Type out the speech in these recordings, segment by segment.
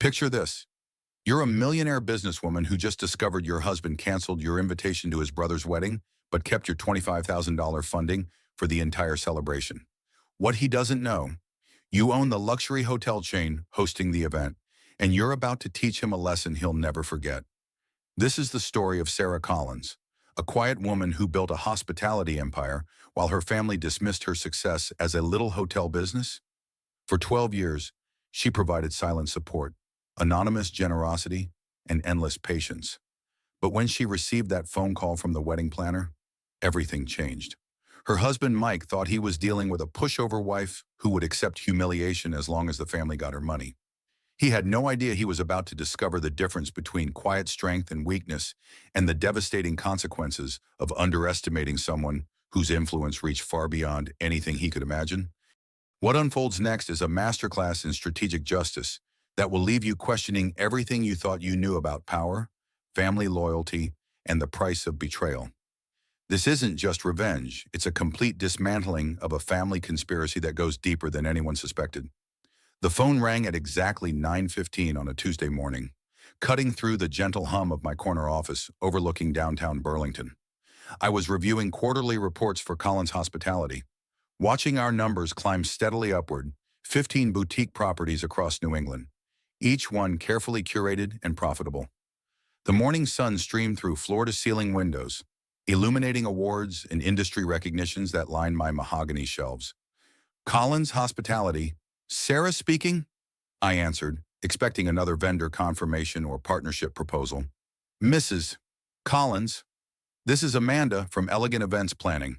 Picture this. You're a millionaire businesswoman who just discovered your husband canceled your invitation to his brother's wedding, but kept your $25,000 funding for the entire celebration. What he doesn't know, you own the luxury hotel chain hosting the event, and you're about to teach him a lesson he'll never forget. This is the story of Sarah Collins, a quiet woman who built a hospitality empire while her family dismissed her success as a little hotel business. For 12 years, she provided silent support, anonymous generosity, and endless patience. But when she received that phone call from the wedding planner, everything changed. Her husband, Mike, thought he was dealing with a pushover wife who would accept humiliation as long as the family got her money. He had no idea he was about to discover the difference between quiet strength and weakness and the devastating consequences of underestimating someone whose influence reached far beyond anything he could imagine. What unfolds next is a masterclass in strategic justice that will leave you questioning everything you thought you knew about power, family loyalty, and the price of betrayal. This isn't just revenge, it's a complete dismantling of a family conspiracy that goes deeper than anyone suspected. The phone rang at exactly 9:15 on a Tuesday morning, cutting through the gentle hum of my corner office overlooking downtown Burlington. I was reviewing quarterly reports for Collins Hospitality, watching our numbers climb steadily upward, 15 boutique properties across New England, each one carefully curated and profitable. The morning sun streamed through floor-to-ceiling windows, illuminating awards and industry recognitions that lined my mahogany shelves. Collins Hospitality, Sarah speaking? I answered, expecting another vendor confirmation or partnership proposal. Mrs. Collins, this is Amanda from Elegant Events Planning.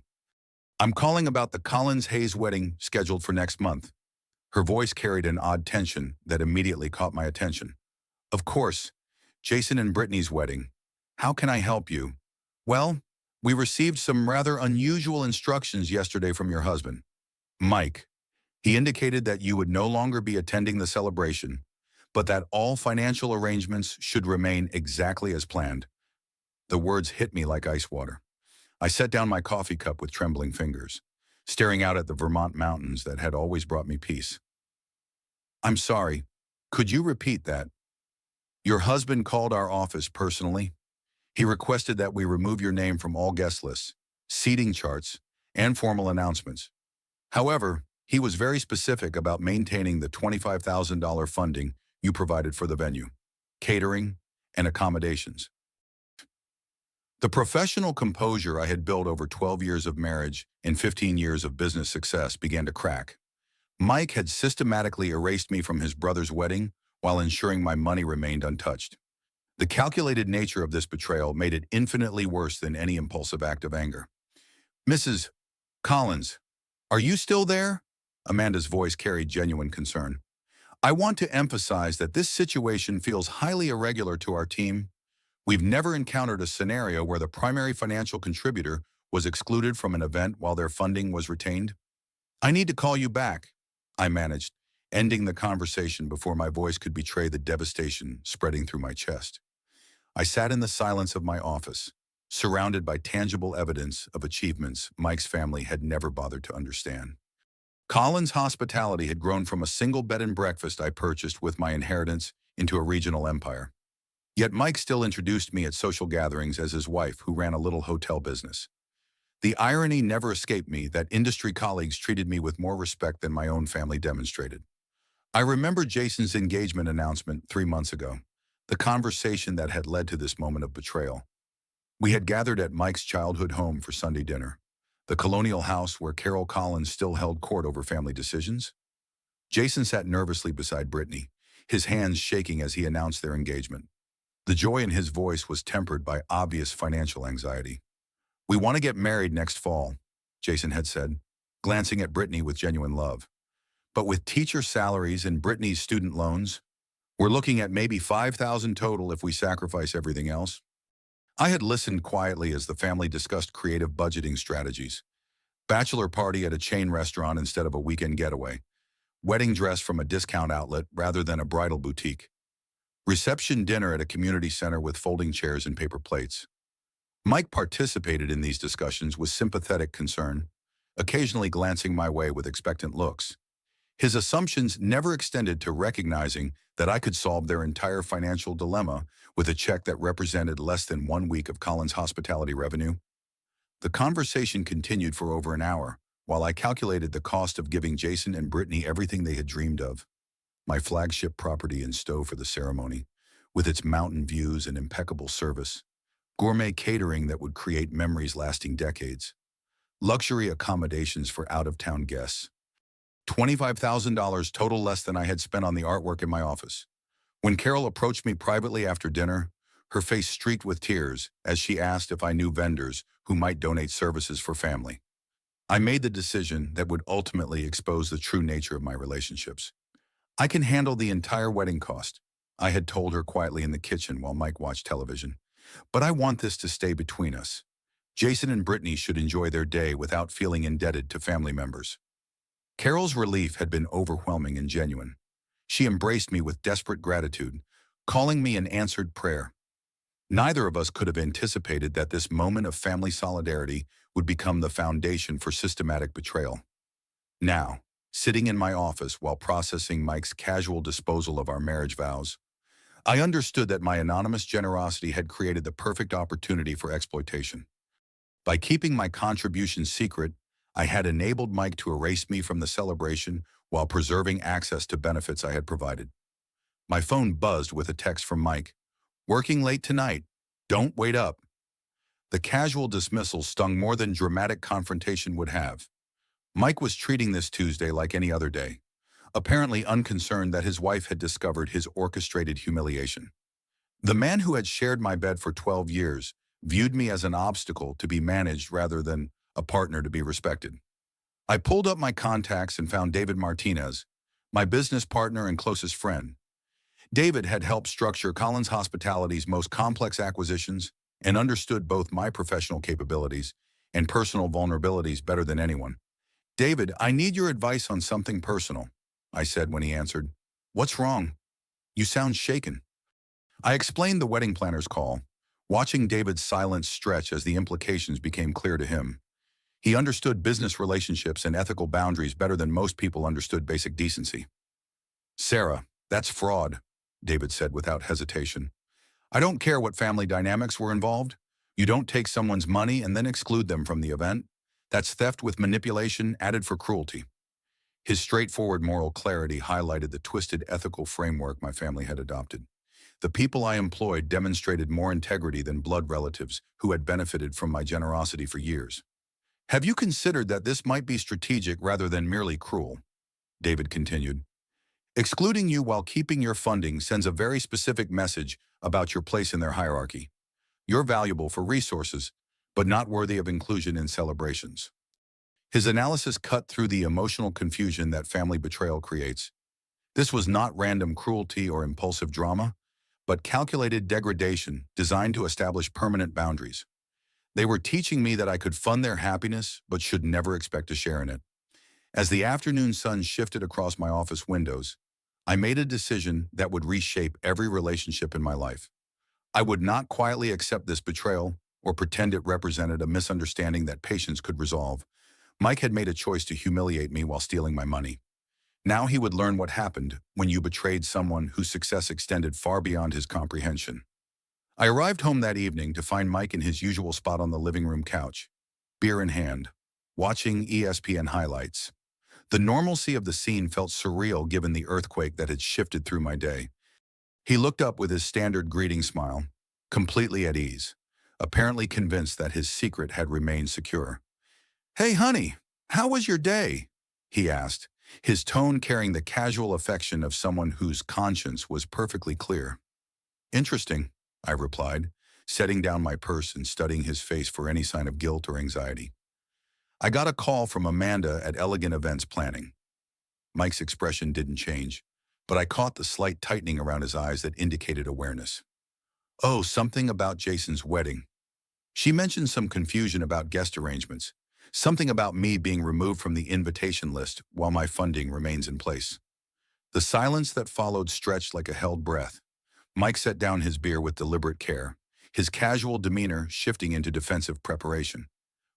I'm calling about the Collins Hayes wedding scheduled for next month. Her voice carried an odd tension that immediately caught my attention. Of course, Jason and Brittany's wedding. How can I help you? Well, we received some rather unusual instructions yesterday from your husband, Mike. He indicated that you would no longer be attending the celebration, but that all financial arrangements should remain exactly as planned. The words hit me like ice water. I set down my coffee cup with trembling fingers, staring out at the Vermont mountains that had always brought me peace. I'm sorry, could you repeat that? Your husband called our office personally. He requested that we remove your name from all guest lists, seating charts, and formal announcements. However, he was very specific about maintaining the $25,000 funding you provided for the venue, catering, and accommodations. The professional composure I had built over 12 years of marriage and 15 years of business success began to crack. Mike had systematically erased me from his brother's wedding while ensuring my money remained untouched. The calculated nature of this betrayal made it infinitely worse than any impulsive act of anger. Mrs. Collins, are you still there? Amanda's voice carried genuine concern. I want to emphasize that this situation feels highly irregular to our team. We've never encountered a scenario where the primary financial contributor was excluded from an event while their funding was retained. I need to call you back, I managed, ending the conversation before my voice could betray the devastation spreading through my chest. I sat in the silence of my office, surrounded by tangible evidence of achievements Mike's family had never bothered to understand. Collins Hospitality had grown from a single bed and breakfast I purchased with my inheritance into a regional empire. Yet Mike still introduced me at social gatherings as his wife who ran a little hotel business. The irony never escaped me that industry colleagues treated me with more respect than my own family demonstrated. I remember Jason's engagement announcement 3 months ago, the conversation that had led to this moment of betrayal. We had gathered at Mike's childhood home for Sunday dinner, the colonial house where Carol Collins still held court over family decisions. Jason sat nervously beside Brittany, his hands shaking as he announced their engagement. The joy in his voice was tempered by obvious financial anxiety. We want to get married next fall, Jason had said, glancing at Brittany with genuine love. But with teacher salaries and Brittany's student loans, we're looking at maybe $5,000 total if we sacrifice everything else. I had listened quietly as the family discussed creative budgeting strategies. Bachelor party at a chain restaurant instead of a weekend getaway. Wedding dress from a discount outlet rather than a bridal boutique. Reception dinner at a community center with folding chairs and paper plates. Mike participated in these discussions with sympathetic concern, occasionally glancing my way with expectant looks. His assumptions never extended to recognizing that I could solve their entire financial dilemma with a check that represented less than 1 week of Colin's hospitality revenue. The conversation continued for over an hour, while I calculated the cost of giving Jason and Brittany everything they had dreamed of. My flagship property in Stowe for the ceremony, with its mountain views and impeccable service, gourmet catering that would create memories lasting decades, luxury accommodations for out-of-town guests, $25,000 total less than I had spent on the artwork in my office. When Carol approached me privately after dinner, her face streaked with tears as she asked if I knew vendors who might donate services for family. I made the decision that would ultimately expose the true nature of my relationships. I can handle the entire wedding cost, I had told her quietly in the kitchen while Mike watched television. But I want this to stay between us. Jason and Brittany should enjoy their day without feeling indebted to family members. Carol's relief had been overwhelming and genuine. She embraced me with desperate gratitude, calling me an answered prayer. Neither of us could have anticipated that this moment of family solidarity would become the foundation for systematic betrayal. Now, sitting in my office while processing Mike's casual disposal of our marriage vows, I understood that my anonymous generosity had created the perfect opportunity for exploitation. By keeping my contributions secret, I had enabled Mike to erase me from the celebration while preserving access to benefits I had provided. My phone buzzed with a text from Mike. "Working late tonight. Don't wait up." The casual dismissal stung more than dramatic confrontation would have. Mike was treating this Tuesday like any other day, apparently unconcerned that his wife had discovered his orchestrated humiliation. The man who had shared my bed for 12 years viewed me as an obstacle to be managed rather than a partner to be respected. I pulled up my contacts and found David Martinez, my business partner and closest friend. David had helped structure Collins Hospitality's most complex acquisitions and understood both my professional capabilities and personal vulnerabilities better than anyone. "David, I need your advice on something personal," I said when he answered. "What's wrong? You sound shaken." I explained the wedding planner's call, watching David's silence stretch as the implications became clear to him. He understood business relationships and ethical boundaries better than most people understood basic decency. "Sarah, that's fraud," David said without hesitation. "I don't care what family dynamics were involved. You don't take someone's money and then exclude them from the event. That's theft with manipulation added for cruelty." His straightforward moral clarity highlighted the twisted ethical framework my family had adopted. The people I employed demonstrated more integrity than blood relatives who had benefited from my generosity for years. "Have you considered that this might be strategic rather than merely cruel?" David continued. "Excluding you while keeping your funding sends a very specific message about your place in their hierarchy. You're valuable for resources, but not worthy of inclusion in celebrations." His analysis cut through the emotional confusion that family betrayal creates. This was not random cruelty or impulsive drama, but calculated degradation designed to establish permanent boundaries. They were teaching me that I could fund their happiness, but should never expect to share in it. As the afternoon sun shifted across my office windows, I made a decision that would reshape every relationship in my life. I would not quietly accept this betrayal or pretend it represented a misunderstanding that patience could resolve. Mike had made a choice to humiliate me while stealing my money. Now he would learn what happened when you betrayed someone whose success extended far beyond his comprehension. I arrived home that evening to find Mike in his usual spot on the living room couch, beer in hand, watching ESPN highlights. The normalcy of the scene felt surreal given the earthquake that had shifted through my day. He looked up with his standard greeting smile, completely at ease, apparently convinced that his secret had remained secure. "Hey, honey, how was your day?" he asked, his tone carrying the casual affection of someone whose conscience was perfectly clear. "Interesting," I replied, setting down my purse and studying his face for any sign of guilt or anxiety. "I got a call from Amanda at Elegant Events Planning." Mike's expression didn't change, but I caught the slight tightening around his eyes that indicated awareness. "Oh, something about Jason's wedding. She mentioned some confusion about guest arrangements, something about me being removed from the invitation list while my funding remains in place." The silence that followed stretched like a held breath. Mike set down his beer with deliberate care, his casual demeanor shifting into defensive preparation.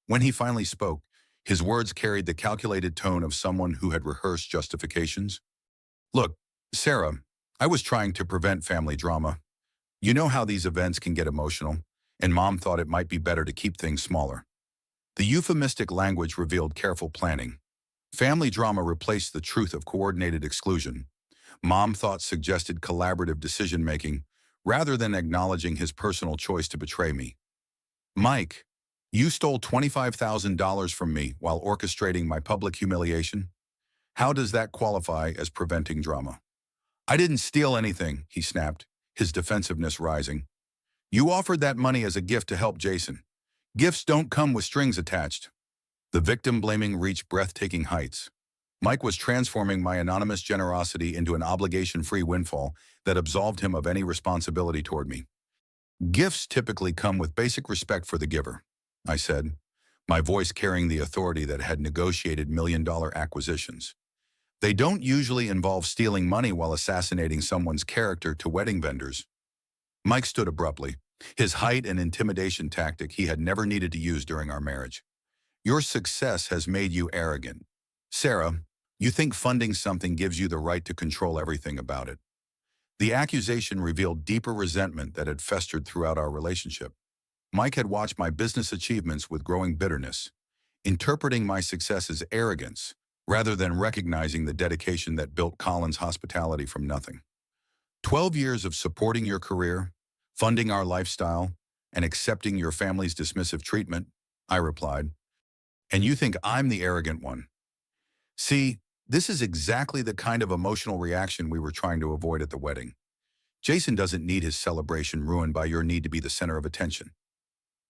When he finally spoke, His words carried the calculated tone of someone who had rehearsed justifications. Look, Sarah, I was trying to prevent family drama. You know how these events can get emotional, and Mom thought it might be better to keep things smaller. The euphemistic language revealed careful planning. Family drama replaced the truth of coordinated exclusion. Mom thought suggested collaborative decision-making rather than acknowledging his personal choice to betray me. Mike, you stole $25,000 from me while orchestrating my public humiliation? How does that qualify as preventing drama? I didn't steal anything, he snapped, his defensiveness rising. You offered that money as a gift to help Jason. Gifts don't come with strings attached. The victim-blaming reached breathtaking heights. Mike was transforming my anonymous generosity into an obligation-free windfall that absolved him of any responsibility toward me. Gifts typically come with basic respect for the giver, I said, my voice carrying the authority that had negotiated million-dollar acquisitions. They don't usually involve stealing money while assassinating someone's character to wedding vendors. Mike stood abruptly, his height an intimidation tactic he had never needed to use during our marriage. Your success has made you arrogant. Sarah, you think funding something gives you the right to control everything about it. The accusation revealed deeper resentment that had festered throughout our relationship. Mike had watched my business achievements with growing bitterness, interpreting my success as arrogance, rather than recognizing the dedication that built Colin's hospitality from nothing. 12 years of supporting your career, funding our lifestyle, and accepting your family's dismissive treatment, I replied. And you think I'm the arrogant one? See, this is exactly the kind of emotional reaction we were trying to avoid at the wedding. Jason doesn't need his celebration ruined by your need to be the center of attention.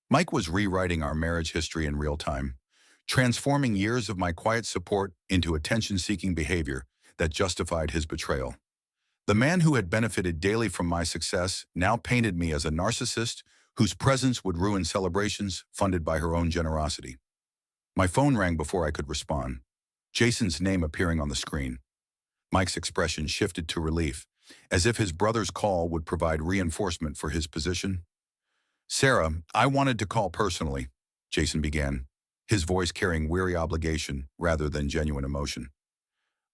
Mike was rewriting our marriage history in real time, transforming years of my quiet support into attention-seeking behavior that justified his betrayal. The man who had benefited daily from my success now painted me as a narcissist whose presence would ruin celebrations funded by her own generosity. My phone rang before I could respond, Jason's name appearing on the screen. Mike's expression shifted to relief, as if his brother's call would provide reinforcement for his position. Sarah, I wanted to call personally, Jason began, his voice carrying weary obligation rather than genuine emotion.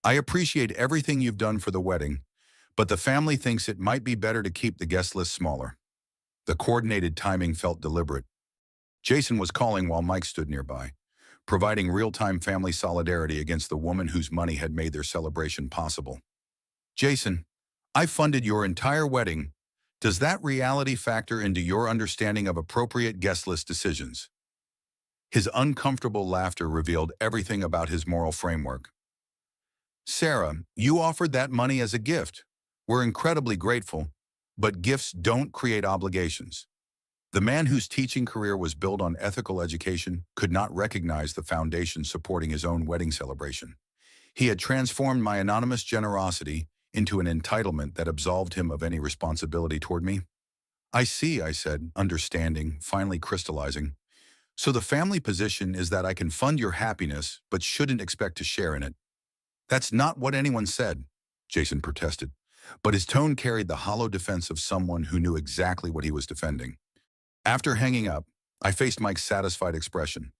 I appreciate everything you've done for the wedding, but the family thinks it might be better to keep the guest list smaller. The coordinated timing felt deliberate. Jason was calling while Mike stood nearby, providing real-time family solidarity against the woman whose money had made their celebration possible. Jason, I funded your entire wedding. Does that reality factor into your understanding of appropriate guest list decisions? His uncomfortable laughter revealed everything about his moral framework. Sarah, you offered that money as a gift. We're incredibly grateful, but gifts don't create obligations. The man whose teaching career was built on ethical education could not recognize the foundation supporting his own wedding celebration. He had transformed my anonymous generosity into an entitlement that absolved him of any responsibility toward me. I see, I said, understanding, finally crystallizing. So the family position is that I can fund your happiness, but shouldn't expect to share in it. That's not what anyone said, Jason protested, but his tone carried the hollow defense of someone who knew exactly what he was defending. After hanging up, I faced Mike's satisfied expression.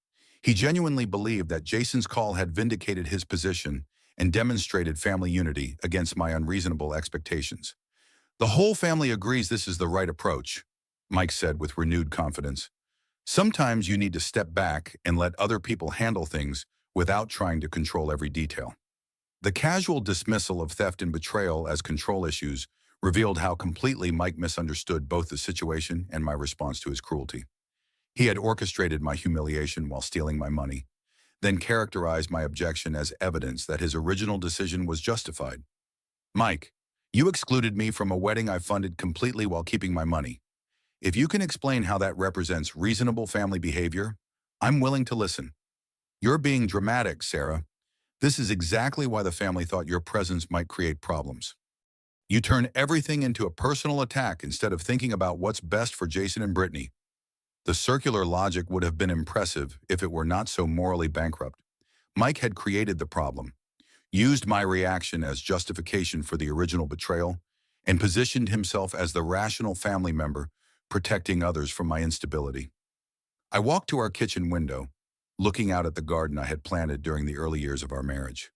He genuinely believed that Jason's call had vindicated his position and demonstrated family unity against my unreasonable expectations. The whole family agrees this is the right approach, Mike said with renewed confidence. Sometimes you need to step back and let other people handle things without trying to control every detail. The casual dismissal of theft and betrayal as control issues revealed how completely Mike misunderstood both the situation and my response to his cruelty. He had orchestrated my humiliation while stealing my money, then characterized my objection as evidence that his original decision was justified. Mike, you excluded me from a wedding I funded completely while keeping my money. If you can explain how that represents reasonable family behavior, I'm willing to listen. You're being dramatic, Sarah. This is exactly why the family thought your presence might create problems. You turn everything into a personal attack instead of thinking about what's best for Jason and Brittany. The circular logic would have been impressive if it were not so morally bankrupt. Mike had created the problem, used my reaction as justification for the original betrayal, and positioned himself as the rational family member, protecting others from my instability. I walked to our kitchen window, looking out at the garden I had planted during the early years of our marriage.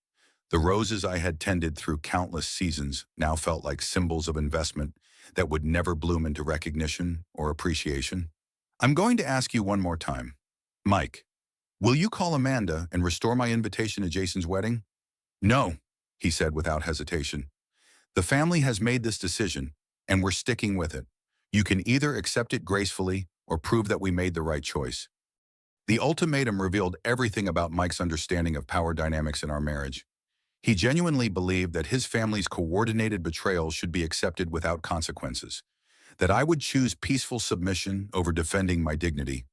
The roses I had tended through countless seasons now felt like symbols of investment that would never bloom into recognition or appreciation. I'm going to ask you one more time. Mike, will you call Amanda and restore my invitation to Jason's wedding? No, he said without hesitation. The family has made this decision, and we're sticking with it. You can either accept it gracefully or prove that we made the right choice. The ultimatum revealed everything about Mike's understanding of power dynamics in our marriage. He genuinely believed that his family's coordinated betrayal should be accepted without consequences, that I would choose peaceful submission over defending my dignity.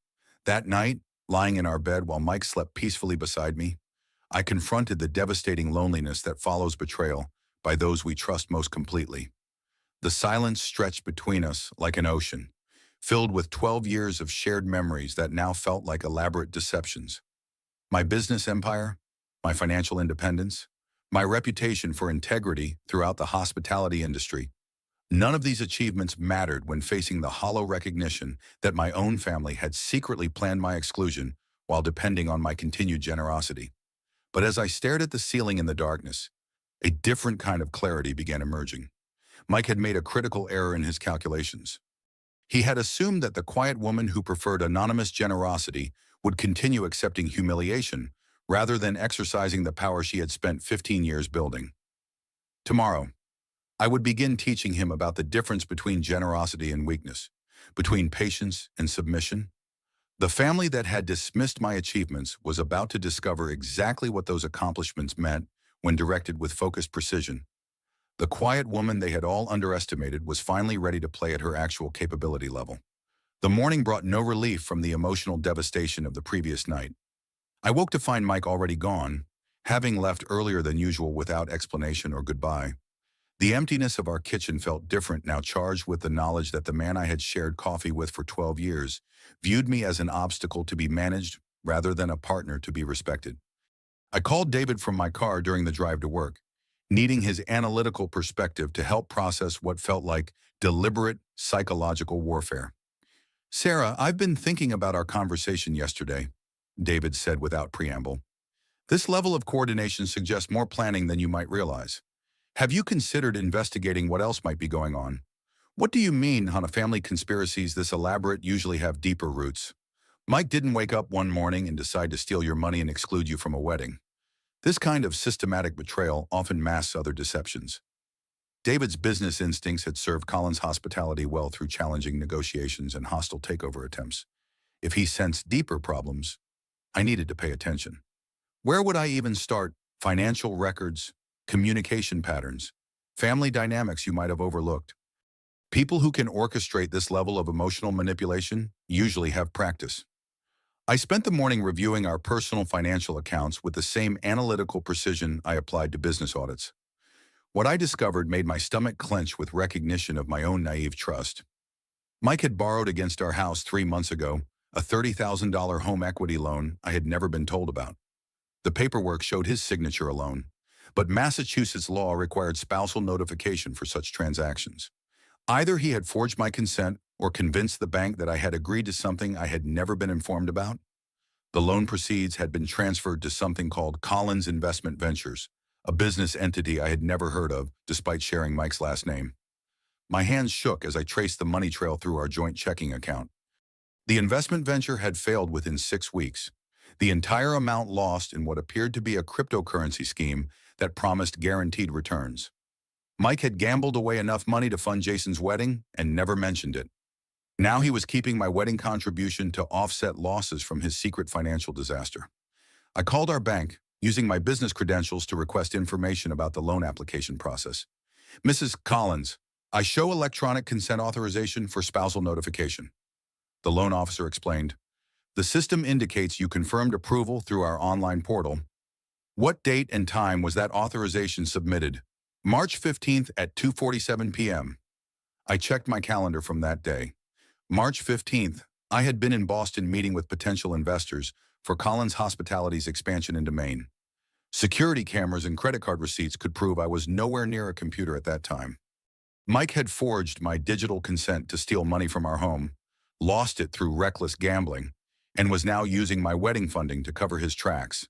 That night, lying in our bed while Mike slept peacefully beside me, I confronted the devastating loneliness that follows betrayal by those we trust most completely. The silence stretched between us like an ocean, filled with 12 years of shared memories that now felt like elaborate deceptions. My business empire, my financial independence, my reputation for integrity throughout the hospitality industry. None of these achievements mattered when facing the hollow recognition that my own family had secretly planned my exclusion while depending on my continued generosity. But as I stared at the ceiling in the darkness, a different kind of clarity began emerging. Mike had made a critical error in his calculations. He had assumed that the quiet woman who preferred anonymous generosity would continue accepting humiliation rather than exercising the power she had spent 15 years building. Tomorrow, I would begin teaching him about the difference between generosity and weakness, between patience and submission. The family that had dismissed my achievements was about to discover exactly what those accomplishments meant when directed with focused precision. The quiet woman they had all underestimated was finally ready to play at her actual capability level. The morning brought no relief from the emotional devastation of the previous night. I woke to find Mike already gone, having left earlier than usual without explanation or goodbye. The emptiness of our kitchen felt different now, charged with the knowledge that the man I had shared coffee with for 12 years viewed me as an obstacle to be managed rather than a partner to be respected. I called David from my car during the drive to work, needing his analytical perspective to help process what felt like deliberate psychological warfare. "Sarah, I've been thinking about our conversation yesterday," David said without preamble. "This level of coordination suggests more planning than you might realize. Have you considered investigating what else might be going on? What do you mean, Hannah? Family conspiracies this elaborate usually have deeper roots. Mike didn't wake up one morning and decide to steal your money and exclude you from a wedding. This kind of systematic betrayal often masks other deceptions." David's business instincts had served Colin's hospitality well through challenging negotiations and hostile takeover attempts. If he sensed deeper problems, I needed to pay attention. Where would I even start? Financial records, communication patterns, family dynamics you might have overlooked. People who can orchestrate this level of emotional manipulation usually have practice. I spent the morning reviewing our personal financial accounts with the same analytical precision I applied to business audits. What I discovered made my stomach clench with recognition of my own naive trust. Mike had borrowed against our house 3 months ago, a $30,000 home equity loan I had never been told about. The paperwork showed his signature alone, but Massachusetts law required spousal notification for such transactions. Either he had forged my consent or convinced the bank that I had agreed to something I had never been informed about. The loan proceeds had been transferred to something called Collins Investment Ventures, a business entity I had never heard of despite sharing Mike's last name. My hands shook as I traced the money trail through our joint checking account. The investment venture had failed within 6 weeks, the entire amount lost in what appeared to be a cryptocurrency scheme that promised guaranteed returns. Mike had gambled away enough money to fund Jason's wedding and never mentioned it. Now he was keeping my wedding contribution to offset losses from his secret financial disaster. I called our bank, using my business credentials to request information about the loan application process. "Mrs. Collins, I show electronic consent authorization for spousal notification." The loan officer explained, "The system indicates you confirmed approval through our online portal." "What date and time was that authorization submitted?" "March 15th at 2:47 p.m. I checked my calendar from that day. March 15th, I had been in Boston meeting with potential investors for Collins Hospitality's expansion into Maine. Security cameras and credit card receipts could prove I was nowhere near a computer at that time. Mike had forged my digital consent to steal money from our home, lost it through reckless gambling, and was now using my wedding funding to cover his tracks.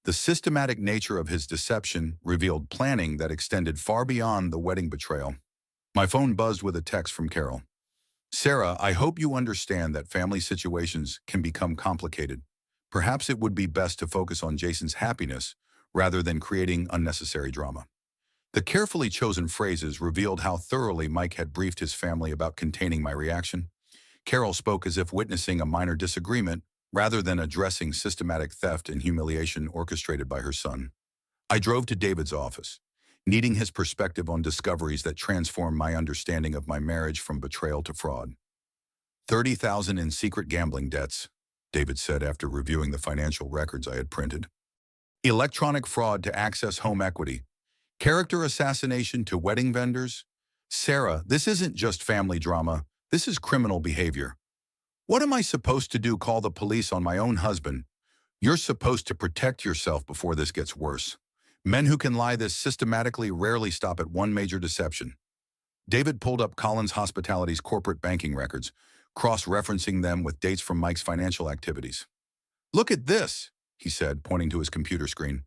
The systematic nature of his deception revealed planning that extended far beyond the wedding betrayal. My phone buzzed with a text from Carol. Sarah, I hope you understand that family situations can become complicated. Perhaps it would be best to focus on Jason's happiness rather than creating unnecessary drama. The carefully chosen phrases revealed how thoroughly Mike had briefed his family about containing my reaction. Carol spoke as if witnessing a minor disagreement rather than addressing systematic theft and humiliation orchestrated by her son. I drove to David's office, needing his perspective on discoveries that transformed my understanding of my marriage from betrayal to fraud. 30,000 in secret gambling debts, David said after reviewing the financial records I had printed. Electronic fraud to access home equity. Character assassination to wedding vendors. Sarah, this isn't just family drama, this is criminal behavior. What am I supposed to do? Call the police on my own husband? You're supposed to protect yourself before this gets worse. Men who can lie this systematically rarely stop at one major deception. David pulled up Collins Hospitality's corporate banking records, cross-referencing them with dates from Mike's financial activities. Look at this, he said, pointing to his computer screen.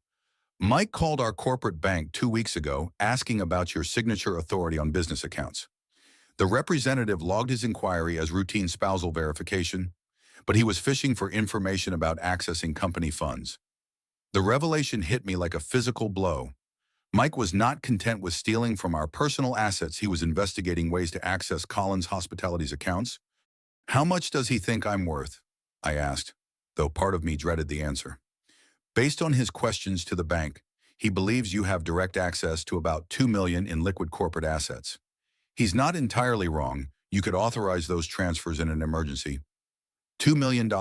Mike called our corporate bank 2 weeks ago asking about your signature authority on business accounts. The representative logged his inquiry as routine spousal verification, but he was fishing for information about accessing company funds. The revelation hit me like a physical blow. Mike was not content with stealing from our personal assets. He was investigating ways to access Collins Hospitality's accounts. How much does he think I'm worth? I asked, though part of me dreaded the answer. Based on his questions to the bank, he believes you have direct access to about $2 million in liquid corporate assets. He's not entirely wrong. You could authorize those transfers in an emergency. $2 million.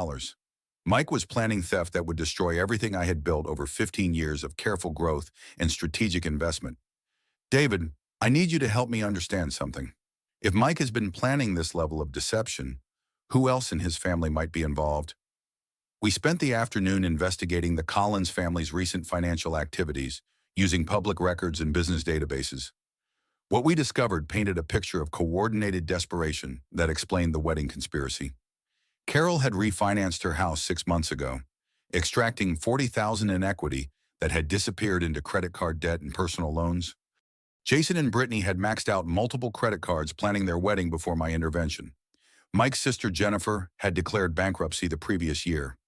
Mike was planning theft that would destroy everything I had built over 15 years of careful growth and strategic investment. David, I need you to help me understand something. If Mike has been planning this level of deception, who else in his family might be involved? We spent the afternoon investigating the Collins family's recent financial activities using public records and business databases. What we discovered painted a picture of coordinated desperation that explained the wedding conspiracy. Carol had refinanced her house 6 months ago, extracting $40,000 in equity that had disappeared into credit card debt and personal loans. Jason and Brittany had maxed out multiple credit cards planning their wedding before my intervention. Mike's sister Jennifer had declared bankruptcy the previous year.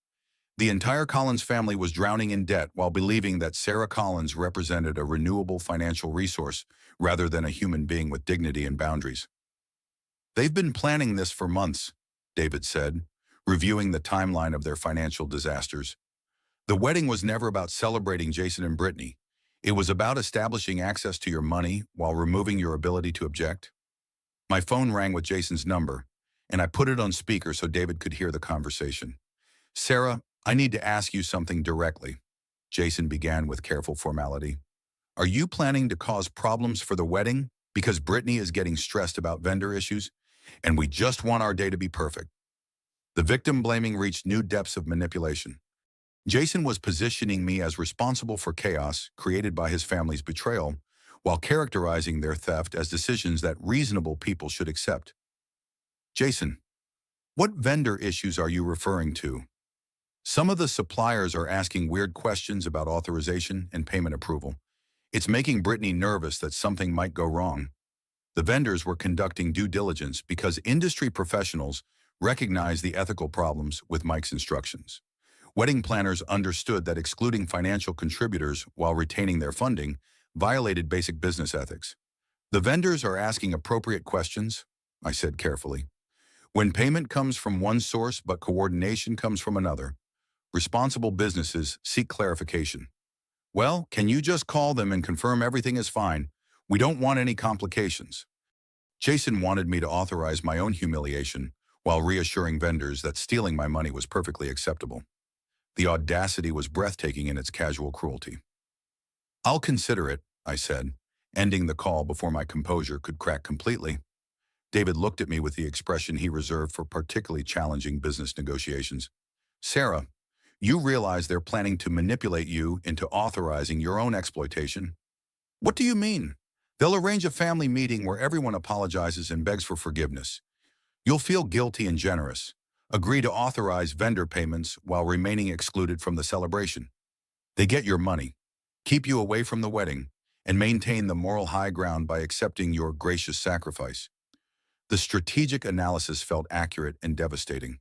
The entire Collins family was drowning in debt while believing that Sarah Collins represented a renewable financial resource rather than a human being with dignity and boundaries. They've been planning this for months, David said, reviewing the timeline of their financial disasters. The wedding was never about celebrating Jason and Brittany. It was about establishing access to your money while removing your ability to object. My phone rang with Jason's number, and I put it on speaker so David could hear the conversation. Sarah, I need to ask you something directly, Jason began with careful formality. Are you planning to cause problems for the wedding because Brittany is getting stressed about vendor issues, and we just want our day to be perfect? The victim blaming reached new depths of manipulation. Jason was positioning me as responsible for chaos created by his family's betrayal, while characterizing their theft as decisions that reasonable people should accept. Jason, what vendor issues are you referring to? Some of the suppliers are asking weird questions about authorization and payment approval. It's making Brittany nervous that something might go wrong. The vendors were conducting due diligence because industry professionals recognized the ethical problems with Mike's instructions. Wedding planners understood that excluding financial contributors while retaining their funding violated basic business ethics. The vendors are asking appropriate questions, I said carefully. When payment comes from one source but coordination comes from another, responsible businesses seek clarification. Well, can you just call them and confirm everything is fine? We don't want any complications. Jason wanted me to authorize my own humiliation while reassuring vendors that stealing my money was perfectly acceptable. The audacity was breathtaking in its casual cruelty. I'll consider it, I said, ending the call before my composure could crack completely. David looked at me with the expression he reserved for particularly challenging business negotiations. Sarah, you realize they're planning to manipulate you into authorizing your own exploitation? What do you mean? They'll arrange a family meeting where everyone apologizes and begs for forgiveness. You'll feel guilty and generous, Agree to authorize vendor payments while remaining excluded from the celebration. They get your money, keep you away from the wedding, and maintain the moral high ground by accepting your gracious sacrifice. The strategic analysis felt accurate and devastating.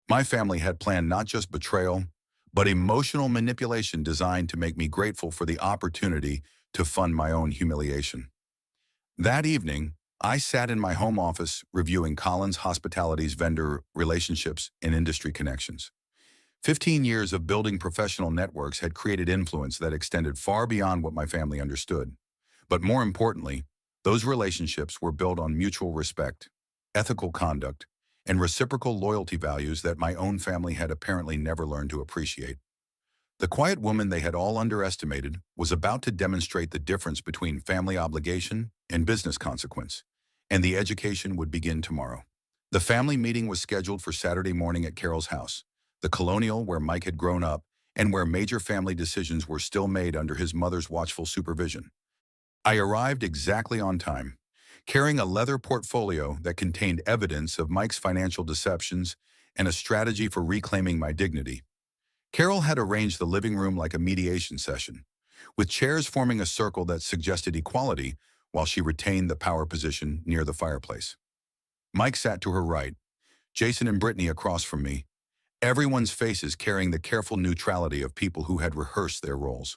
My family had planned not just betrayal, but emotional manipulation designed to make me grateful for the opportunity to fund my own humiliation. That evening, I sat in my home office reviewing Collins Hospitality's vendor relationships and industry connections. 15 years of building professional networks had created influence that extended far beyond what my family understood. But more importantly, those relationships were built on mutual respect, ethical conduct, and reciprocal loyalty values that my own family had apparently never learned to appreciate. The quiet woman they had all underestimated was about to demonstrate the difference between family obligation and business consequence, and the education would begin tomorrow. The family meeting was scheduled for Saturday morning at Carol's house, the colonial where Mike had grown up and where major family decisions were still made under his mother's watchful supervision. I arrived exactly on time, carrying a leather portfolio that contained evidence of Mike's financial deceptions and a strategy for reclaiming my dignity. Carol had arranged the living room like a mediation session, with chairs forming a circle that suggested equality while she retained the power position near the fireplace. Mike sat to her right, Jason and Brittany across from me, everyone's faces carrying the careful neutrality of people who had rehearsed their roles.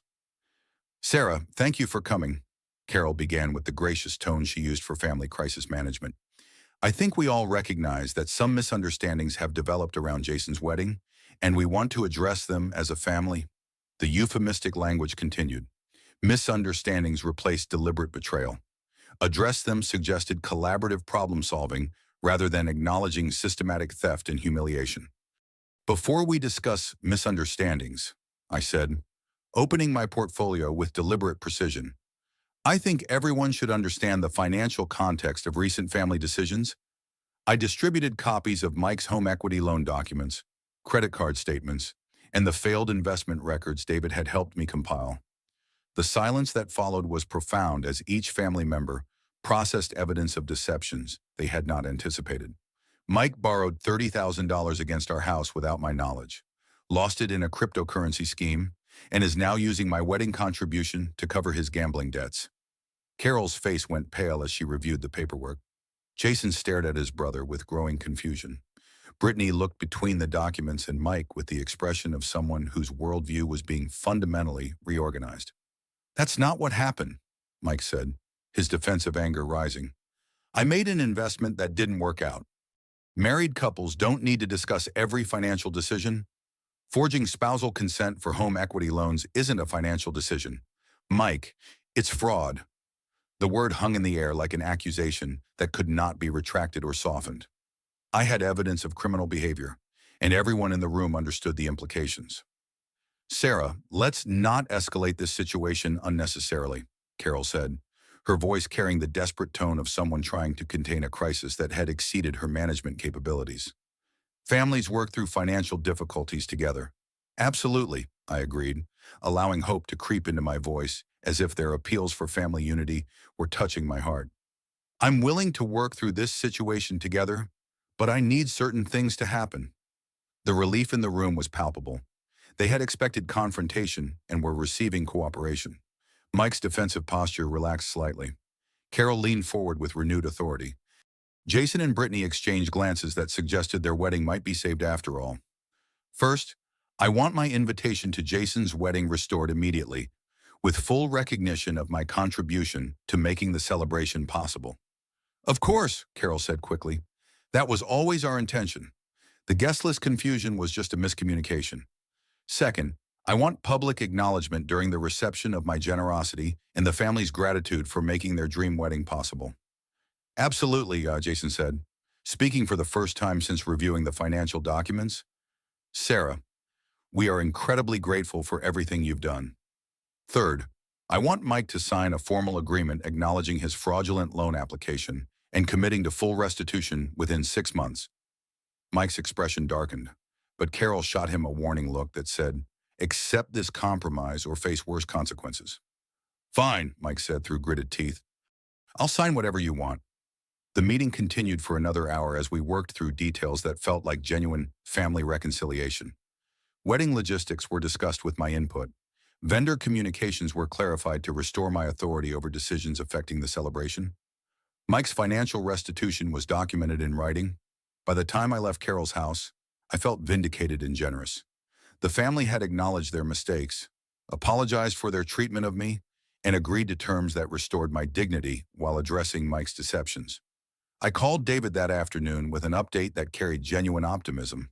"Sarah, thank you for coming," Carol began with the gracious tone she used for family crisis management. "I think we all recognize that some misunderstandings have developed around Jason's wedding, and we want to address them as a family." The euphemistic language continued. Misunderstandings replaced deliberate betrayal. Address them suggested collaborative problem-solving rather than acknowledging systematic theft and humiliation. "Before we discuss misunderstandings," I said, opening my portfolio with deliberate precision, "I think everyone should understand the financial context of recent family decisions." I distributed copies of Mike's home equity loan documents, credit card statements, and the failed investment records David had helped me compile. The silence that followed was profound as each family member processed evidence of deceptions they had not anticipated. Mike borrowed $30,000 against our house without my knowledge, lost it in a cryptocurrency scheme, and is now using my wedding contribution to cover his gambling debts. Carol's face went pale as she reviewed the paperwork. Jason stared at his brother with growing confusion. Brittany looked between the documents and Mike with the expression of someone whose worldview was being fundamentally reorganized. "That's not what happened," Mike said, his defensive anger rising. "I made an investment that didn't work out. Married couples don't need to discuss every financial decision. Forging spousal consent for home equity loans isn't a financial decision. Mike, it's fraud." The word hung in the air like an accusation that could not be retracted or softened. I had evidence of criminal behavior, and everyone in the room understood the implications. "Sarah, let's not escalate this situation unnecessarily," Carol said, her voice carrying the desperate tone of someone trying to contain a crisis that had exceeded her management capabilities. "Families work through financial difficulties together." "Absolutely," I agreed, allowing hope to creep into my voice as if their appeals for family unity were touching my heart. "I'm willing to work through this situation together, but I need certain things to happen." The relief in the room was palpable. They had expected confrontation and were receiving cooperation. Mike's defensive posture relaxed slightly. Carol leaned forward with renewed authority. Jason and Brittany exchanged glances that suggested their wedding might be saved after all. "First, I want my invitation to Jason's wedding restored immediately, with full recognition of my contribution to making the celebration possible." "Of course," Carol said quickly. "That was always our intention. The guest list confusion was just a miscommunication. Second, I want public acknowledgement during the reception of my generosity and the family's gratitude for making their dream wedding possible." "Absolutely," Jason said, speaking for the first time since reviewing the financial documents. "Sarah, we are incredibly grateful for everything you've done. Third, I want Mike to sign a formal agreement acknowledging his fraudulent loan application and committing to full restitution within 6 months." Mike's expression darkened, but Carol shot him a warning look that said, "Accept this compromise or face worse consequences." "Fine," Mike said through gritted teeth. "I'll sign whatever you want." The meeting continued for another hour as we worked through details that felt like genuine family reconciliation. Wedding logistics were discussed with my input. Vendor communications were clarified to restore my authority over decisions affecting the celebration. Mike's financial restitution was documented in writing. By the time I left Carol's house, I felt vindicated and generous. The family had acknowledged their mistakes, apologized for their treatment of me, and agreed to terms that restored my dignity while addressing Mike's deceptions. I called David that afternoon with an update that carried genuine optimism.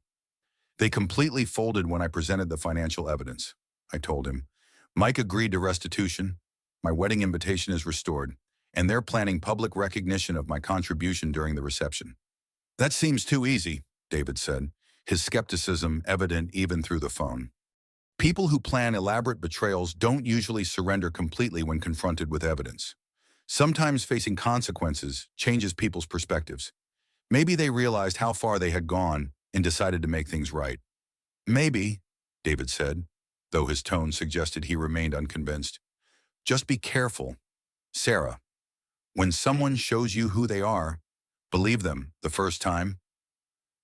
They completely folded when I presented the financial evidence, I told him. Mike agreed to restitution, my wedding invitation is restored, and they're planning public recognition of my contribution during the reception. That seems too easy, David said, his skepticism evident even through the phone. People who plan elaborate betrayals don't usually surrender completely when confronted with evidence. Sometimes facing consequences changes people's perspectives. Maybe they realized how far they had gone and decided to make things right. Maybe, David said, though his tone suggested he remained unconvinced. Just be careful, Sarah. When someone shows you who they are, believe them the first time.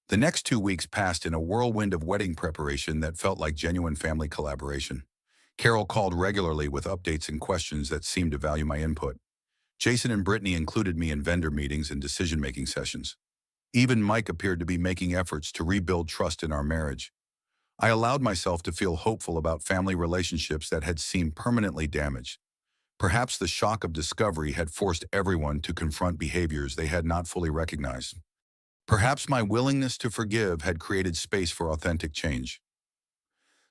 The next 2 weeks passed in a whirlwind of wedding preparation that felt like genuine family collaboration. Carol called regularly with updates and questions that seemed to value my input. Jason and Brittany included me in vendor meetings and decision-making sessions. Even Mike appeared to be making efforts to rebuild trust in our marriage. I allowed myself to feel hopeful about family relationships that had seemed permanently damaged. Perhaps the shock of discovery had forced everyone to confront behaviors they had not fully recognized. Perhaps my willingness to forgive had created space for authentic change.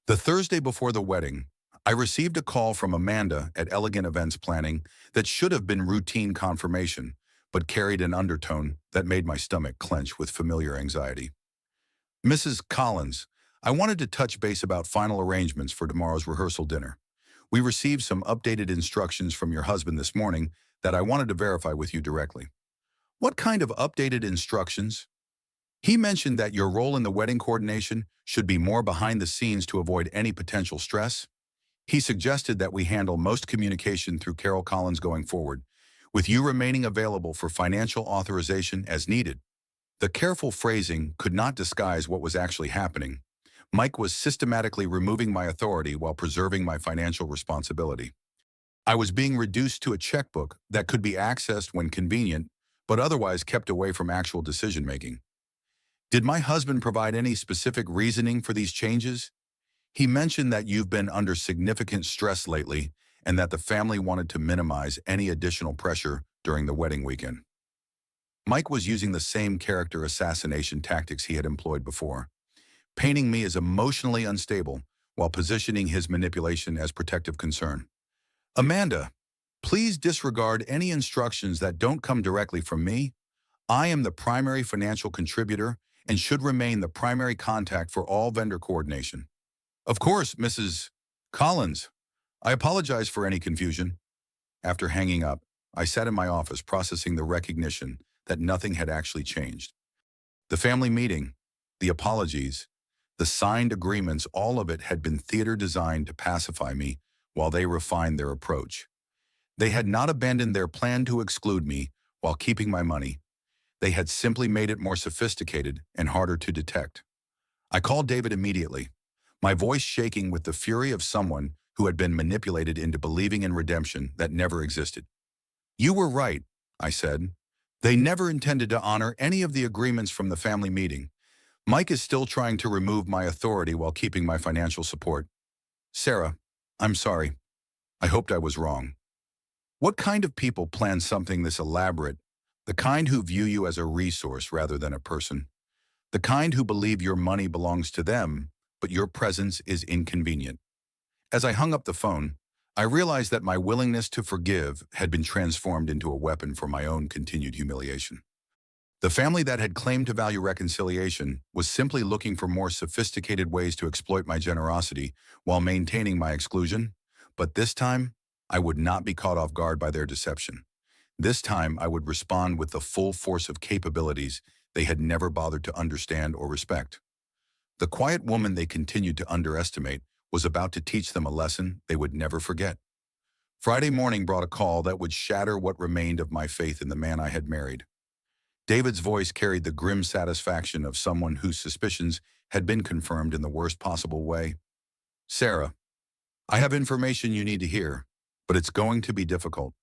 The Thursday before the wedding, I received a call from Amanda at Elegant Events Planning that should have been routine confirmation, but carried an undertone that made my stomach clench with familiar anxiety. Mrs. Collins, I wanted to touch base about final arrangements for tomorrow's rehearsal dinner. We received some updated instructions from your husband this morning that I wanted to verify with you directly. What kind of updated instructions? He mentioned that your role in the wedding coordination should be more behind the scenes to avoid any potential stress. He suggested that we handle most communication through Carol Collins going forward, with you remaining available for financial authorization as needed. The careful phrasing could not disguise what was actually happening. Mike was systematically removing my authority while preserving my financial responsibility. I was being reduced to a checkbook that could be accessed when convenient, but otherwise kept away from actual decision-making. Did my husband provide any specific reasoning for these changes? He mentioned that you've been under significant stress lately and that the family wanted to minimize any additional pressure during the wedding weekend. Mike was using the same character assassination tactics he had employed before, painting me as emotionally unstable while positioning his manipulation as protective concern. Amanda, please disregard any instructions that don't come directly from me. I am the primary financial contributor and should remain the primary contact for all vendor coordination. Of course, Mrs. Collins. I apologize for any confusion. After hanging up, I sat in my office processing the recognition that nothing had actually changed. The family meeting, the apologies, the signed agreements, all of it had been theater designed to pacify me while they refined their approach. They had not abandoned their plan to exclude me while keeping my money. They had simply made it more sophisticated and harder to detect. I called David immediately, my voice shaking with the fury of someone who had been manipulated into believing in redemption that never existed. You were right, I said. They never intended to honor any of the agreements from the family meeting. Mike is still trying to remove my authority while keeping my financial support. Sarah, I'm sorry. I hoped I was wrong. What kind of people plan something this elaborate? The kind who view you as a resource rather than a person. The kind who believe your money belongs to them, but your presence is inconvenient. As I hung up the phone, I realized that my willingness to forgive had been transformed into a weapon for my own continued humiliation. The family that had claimed to value reconciliation was simply looking for more sophisticated ways to exploit my generosity while maintaining my exclusion, but this time, I would not be caught off guard by their deception. This time, I would respond with the full force of capabilities they had never bothered to understand or respect. The quiet woman they continued to underestimate was about to teach them a lesson they would never forget. Friday morning brought a call that would shatter what remained of my faith in the man I had married. David's voice carried the grim satisfaction of someone whose suspicions had been confirmed in the worst possible way. Sarah, I have information you need to hear, but it's going to be difficult.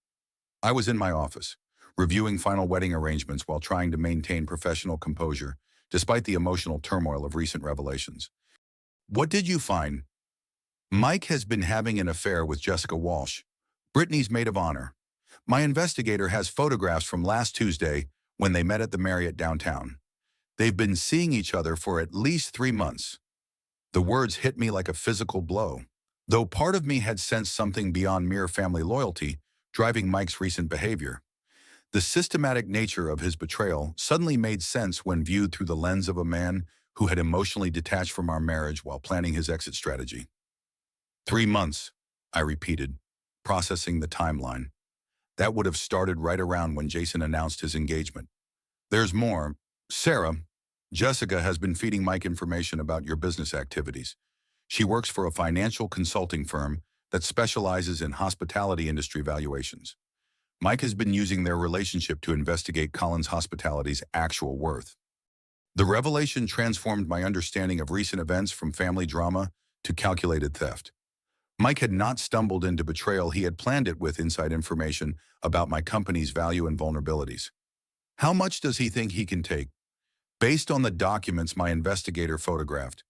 I was in my office, reviewing final wedding arrangements while trying to maintain professional composure, despite the emotional turmoil of recent revelations. What did you find? Mike has been having an affair with Jessica Walsh, Brittany's maid of honor. My investigator has photographs from last Tuesday when they met at the Marriott downtown. They've been seeing each other for at least 3 months. The words hit me like a physical blow, though part of me had sensed something beyond mere family loyalty driving Mike's recent behavior. The systematic nature of his betrayal suddenly made sense when viewed through the lens of a man who had emotionally detached from our marriage while planning his exit strategy. 3 months, I repeated, processing the timeline. That would have started right around when Jason announced his engagement. There's more. Sarah, Jessica has been feeding Mike information about your business activities. She works for a financial consulting firm that specializes in hospitality industry valuations. Mike has been using their relationship to investigate Collins Hospitality's actual worth. The revelation transformed my understanding of recent events from family drama to calculated theft. Mike had not stumbled into betrayal, he had planned it with inside information about my company's value and vulnerabilities. How much does he think he can take? Based on the documents my investigator photographed,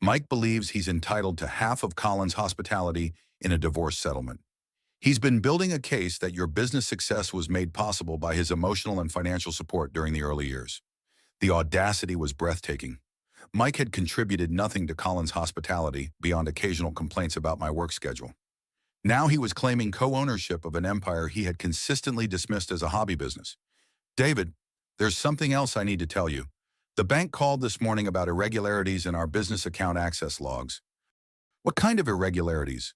Mike believes he's entitled to half of Collins Hospitality in a divorce settlement. He's been building a case that your business success was made possible by his emotional and financial support during the early years. The audacity was breathtaking. Mike had contributed nothing to Collins Hospitality beyond occasional complaints about my work schedule. Now he was claiming co-ownership of an empire he had consistently dismissed as a hobby business. David, there's something else I need to tell you. The bank called this morning about irregularities in our business account access logs. What kind of irregularities?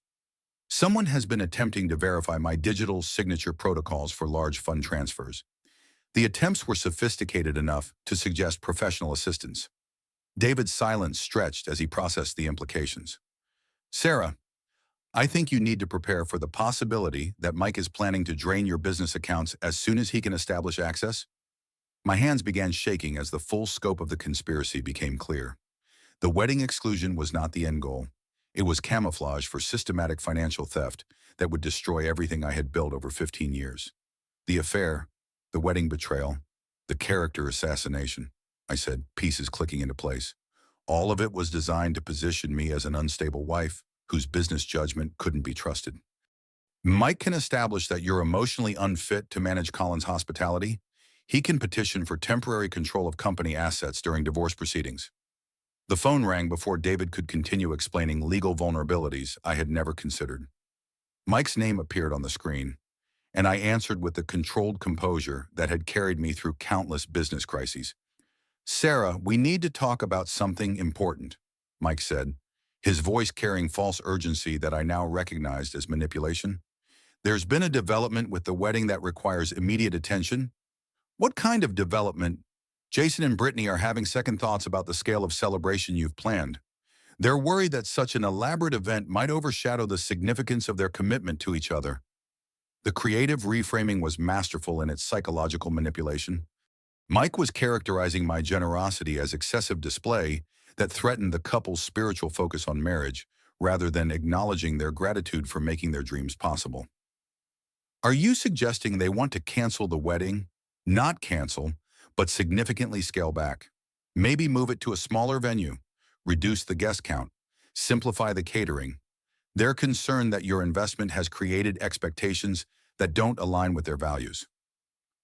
Someone has been attempting to verify my digital signature protocols for large fund transfers. The attempts were sophisticated enough to suggest professional assistance. David's silence stretched as he processed the implications. Sarah, I think you need to prepare for the possibility that Mike is planning to drain your business accounts as soon as he can establish access. My hands began shaking as the full scope of the conspiracy became clear. The wedding exclusion was not the end goal. It was camouflage for systematic financial theft that would destroy everything I had built over 15 years. The affair, the wedding betrayal, the character assassination, I said, pieces clicking into place. All of it was designed to position me as an unstable wife whose business judgment couldn't be trusted. Mike can establish that you're emotionally unfit to manage Collins Hospitality. He can petition for temporary control of company assets during divorce proceedings. The phone rang before David could continue explaining legal vulnerabilities I had never considered. Mike's name appeared on the screen, and I answered with the controlled composure that had carried me through countless business crises. Sarah, we need to talk about something important, Mike said, his voice carrying false urgency that I now recognized as manipulation. There's been a development with the wedding that requires immediate attention. What kind of development? Jason and Brittany are having second thoughts about the scale of celebration you've planned. They're worried that such an elaborate event might overshadow the significance of their commitment to each other. The creative reframing was masterful in its psychological manipulation. Mike was characterizing my generosity as excessive display that threatened the couple's spiritual focus on marriage, rather than acknowledging their gratitude for making their dreams possible. Are you suggesting they want to cancel the wedding? Not cancel, but significantly scale back. Maybe move it to a smaller venue, reduce the guest count, simplify the catering. They're concerned that your investment has created expectations that don't align with their values.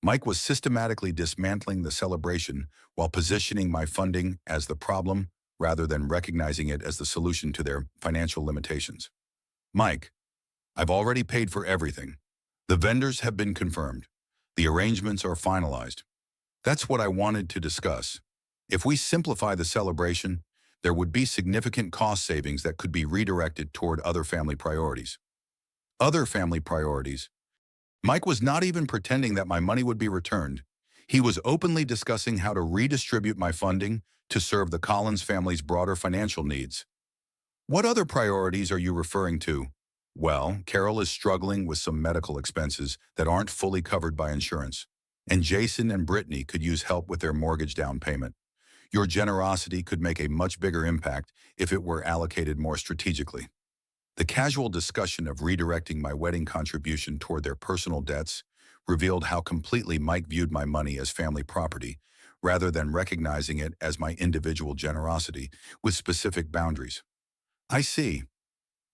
Mike was systematically dismantling the celebration while positioning my funding as the problem rather than recognizing it as the solution to their financial limitations. Mike, I've already paid for everything. The vendors have been confirmed. The arrangements are finalized. That's what I wanted to discuss. If we simplify the celebration, there would be significant cost savings that could be redirected toward other family priorities. Other family priorities. Mike was not even pretending that my money would be returned. He was openly discussing how to redistribute my funding to serve the Collins family's broader financial needs. What other priorities are you referring to? Well, Carol is struggling with some medical expenses that aren't fully covered by insurance. and Jason and Brittany could use help with their mortgage down payment. Your generosity could make a much bigger impact if it were allocated more strategically. The casual discussion of redirecting my wedding contribution toward their personal debts revealed how completely Mike viewed my money as family property, rather than recognizing it as my individual generosity with specific boundaries. I see.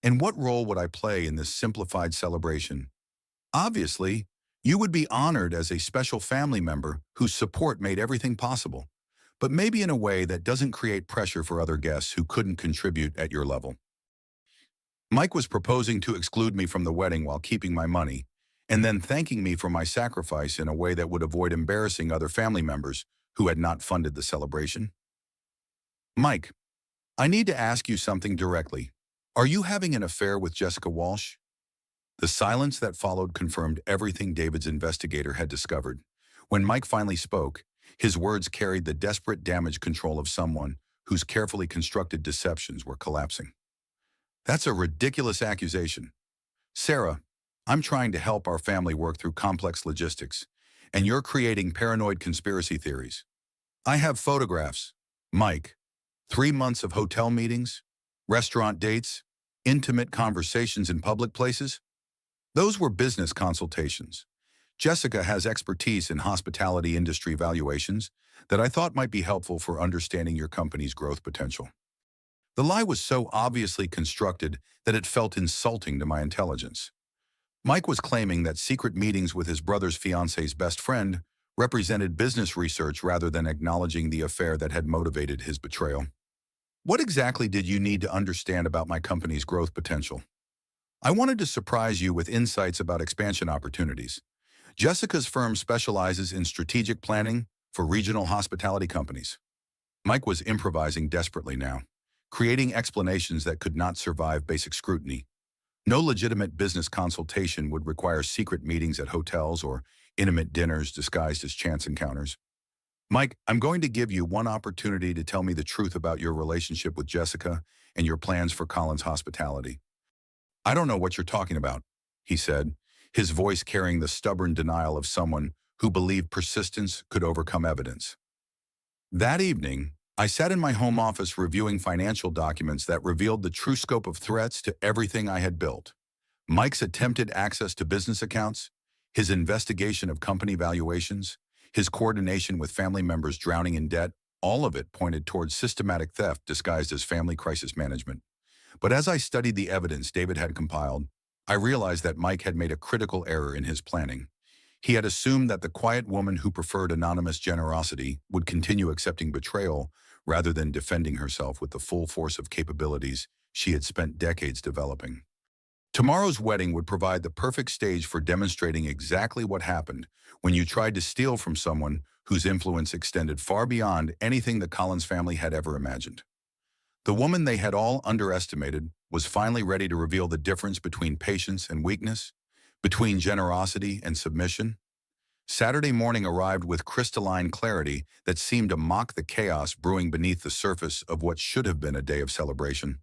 And what role would I play in this simplified celebration? Obviously, you would be honored as a special family member whose support made everything possible, but maybe in a way that doesn't create pressure for other guests who couldn't contribute at your level. Mike was proposing to exclude me from the wedding while keeping my money, and then thanking me for my sacrifice in a way that would avoid embarrassing other family members who had not funded the celebration. Mike, I need to ask you something directly. Are you having an affair with Jessica Walsh? The silence that followed confirmed everything David's investigator had discovered. When Mike finally spoke, his words carried the desperate damage control of someone whose carefully constructed deceptions were collapsing. That's a ridiculous accusation. Sarah, I'm trying to help our family work through complex logistics, and you're creating paranoid conspiracy theories. I have photographs. Mike, 3 months of hotel meetings, restaurant dates, intimate conversations in public places. Those were business consultations. Jessica has expertise in hospitality industry valuations that I thought might be helpful for understanding your company's growth potential. The lie was so obviously constructed that it felt insulting to my intelligence. Mike was claiming that secret meetings with his brother's fiance's best friend represented business research rather than acknowledging the affair that had motivated his betrayal. What exactly did you need to understand about my company's growth potential? I wanted to surprise you with insights about expansion opportunities. Jessica's firm specializes in strategic planning for regional hospitality companies. Mike was improvising desperately now, creating explanations that could not survive basic scrutiny. No legitimate business consultation would require secret meetings at hotels or intimate dinners disguised as chance encounters. Mike, I'm going to give you one opportunity to tell me the truth about your relationship with Jessica and your plans for Collins Hospitality. I don't know what you're talking about, he said, his voice carrying the stubborn denial of someone who believed persistence could overcome evidence. That evening, I sat in my home office reviewing financial documents that revealed the true scope of threats to everything I had built. Mike's attempted access to business accounts, his investigation of company valuations, his coordination with family members drowning in debt, all of it pointed towards systematic theft disguised as family crisis management. But as I studied the evidence David had compiled, I realized that Mike had made a critical error in his planning. He had assumed that the quiet woman who preferred anonymous generosity would continue accepting betrayal rather than defending herself with the full force of capabilities she had spent decades developing. Tomorrow's wedding would provide the perfect stage for demonstrating exactly what happened when you tried to steal from someone whose influence extended far beyond anything the Collins family had ever imagined. The woman they had all underestimated was finally ready to reveal the difference between patience and weakness, between generosity and submission. Saturday morning arrived with crystalline clarity that seemed to mock the chaos brewing beneath the surface of what should have been a day of celebration.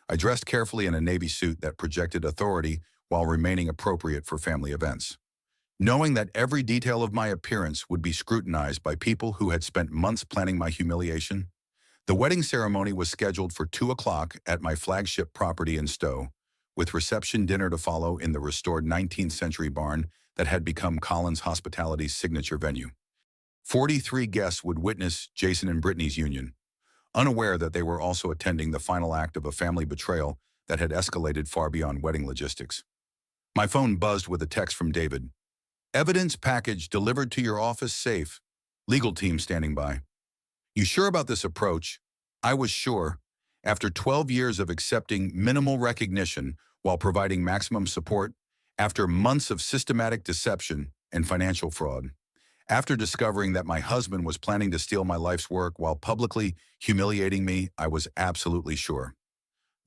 I dressed carefully in a navy suit that projected authority while remaining appropriate for family events. Knowing that every detail of my appearance would be scrutinized by people who had spent months planning my humiliation, the wedding ceremony was scheduled for 2 o'clock at my flagship property in Stowe, with reception dinner to follow in the restored 19th century barn that had become Collins Hospitality's signature venue. 43 guests would witness Jason and Brittany's union, unaware that they were also attending the final act of a family betrayal that had escalated far beyond wedding logistics. My phone buzzed with a text from David. Evidence package delivered to your office safe. Legal team standing by. You sure about this approach? I was sure. After 12 years of accepting minimal recognition while providing maximum support, after months of systematic deception and financial fraud, after discovering that my husband was planning to steal my life's work while publicly humiliating me, I was absolutely sure.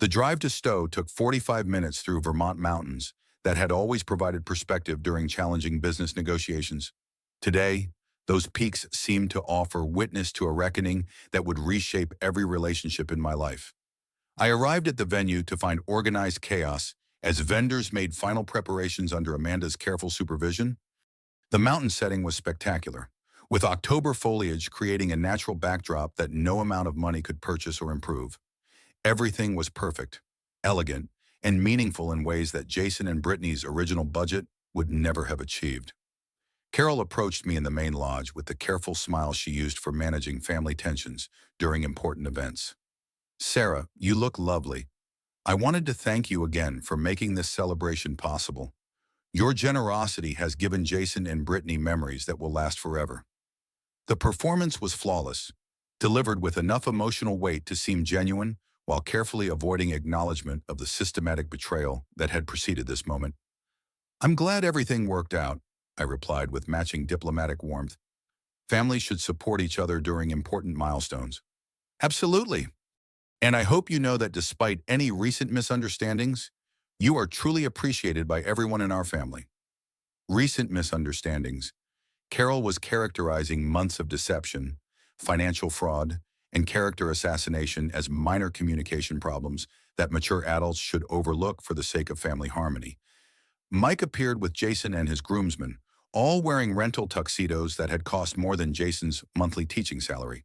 The drive to Stowe took 45 minutes through Vermont mountains that had always provided perspective during challenging business negotiations. Today, those peaks seemed to offer witness to a reckoning that would reshape every relationship in my life. I arrived at the venue to find organized chaos as vendors made final preparations under Amanda's careful supervision. The mountain setting was spectacular, with October foliage creating a natural backdrop that no amount of money could purchase or improve. Everything was perfect, elegant, and meaningful in ways that Jason and Brittany's original budget would never have achieved. Carol approached me in the main lodge with the careful smile she used for managing family tensions during important events. "Sarah, you look lovely. I wanted to thank you again for making this celebration possible. Your generosity has given Jason and Brittany memories that will last forever." The performance was flawless, delivered with enough emotional weight to seem genuine while carefully avoiding acknowledgement of the systematic betrayal that had preceded this moment. "I'm glad everything worked out," I replied with matching diplomatic warmth. "Families should support each other during important milestones." "Absolutely. And I hope you know that despite any recent misunderstandings, you are truly appreciated by everyone in our family." Recent misunderstandings. Carol was characterizing months of deception, financial fraud, and character assassination as minor communication problems that mature adults should overlook for the sake of family harmony. Mike appeared with Jason and his groomsmen, all wearing rental tuxedos that had cost more than Jason's monthly teaching salary.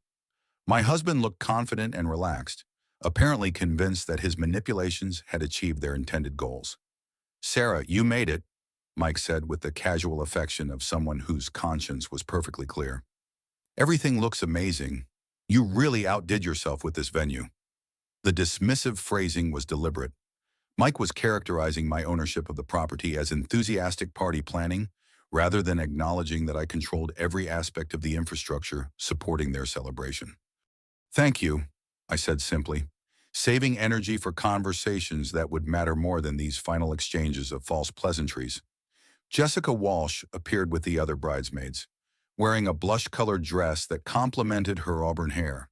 My husband looked confident and relaxed, apparently convinced that his manipulations had achieved their intended goals. "Sarah, you made it," Mike said with the casual affection of someone whose conscience was perfectly clear. "Everything looks amazing. You really outdid yourself with this venue." The dismissive phrasing was deliberate. Mike was characterizing my ownership of the property as enthusiastic party planning, rather than acknowledging that I controlled every aspect of the infrastructure supporting their celebration. "Thank you," I said simply, saving energy for conversations that would matter more than these final exchanges of false pleasantries. Jessica Walsh appeared with the other bridesmaids, wearing a blush-colored dress that complemented her auburn hair.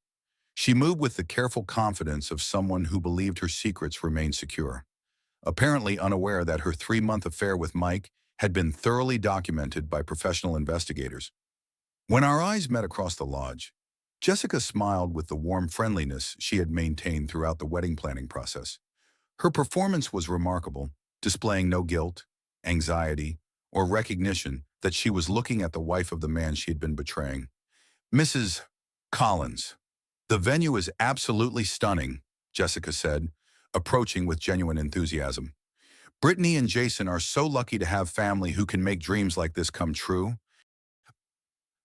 She moved with the careful confidence of someone who believed her secrets remained secure, apparently unaware that her 3-month affair with Mike had been thoroughly documented by professional investigators. When our eyes met across the lodge, Jessica smiled with the warm friendliness she had maintained throughout the wedding planning process. Her performance was remarkable, displaying no guilt, anxiety, or recognition that she was looking at the wife of the man she had been betraying. "Mrs. Collins, the venue is absolutely stunning," Jessica said, approaching with genuine enthusiasm. "Brittany and Jason are so lucky to have family who can make dreams like this come true."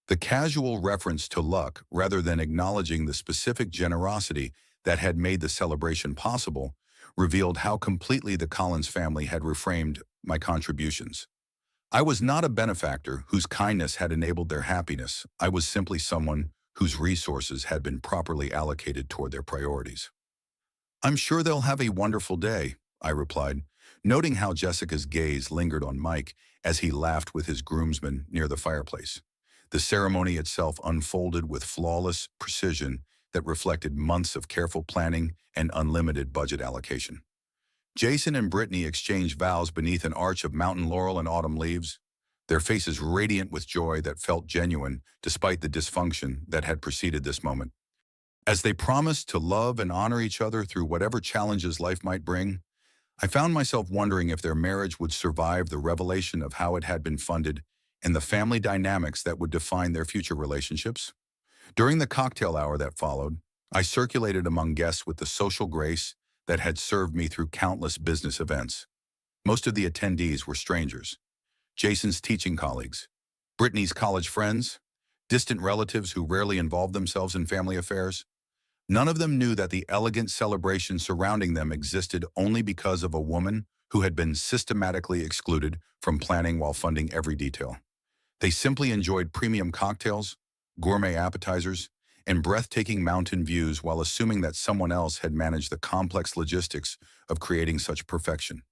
The casual reference to luck, rather than acknowledging the specific generosity that had made the celebration possible, revealed how completely the Collins family had reframed my contributions. I was not a benefactor whose kindness had enabled their happiness. I was simply someone whose resources had been properly allocated toward their priorities. "I'm sure they'll have a wonderful day," I replied, noting how Jessica's gaze lingered on Mike as he laughed with his groomsmen near the fireplace. The ceremony itself unfolded with flawless precision that reflected months of careful planning and unlimited budget allocation. Jason and Brittany exchanged vows beneath an arch of mountain laurel and autumn leaves, their faces radiant with joy that felt genuine despite the dysfunction that had preceded this moment. As they promised to love and honor each other through whatever challenges life might bring, I found myself wondering if their marriage would survive the revelation of how it had been funded and the family dynamics that would define their future relationships. During the cocktail hour that followed, I circulated among guests with the social grace that had served me through countless business events. Most of the attendees were strangers: Jason's teaching colleagues, Brittany's college friends, distant relatives who rarely involved themselves in family affairs. None of them knew that the elegant celebration surrounding them existed only because of a woman who had been systematically excluded from planning while funding every detail. They simply enjoyed premium cocktails, gourmet appetizers, and breathtaking mountain views while assuming that someone else had managed the complex logistics of creating such perfection.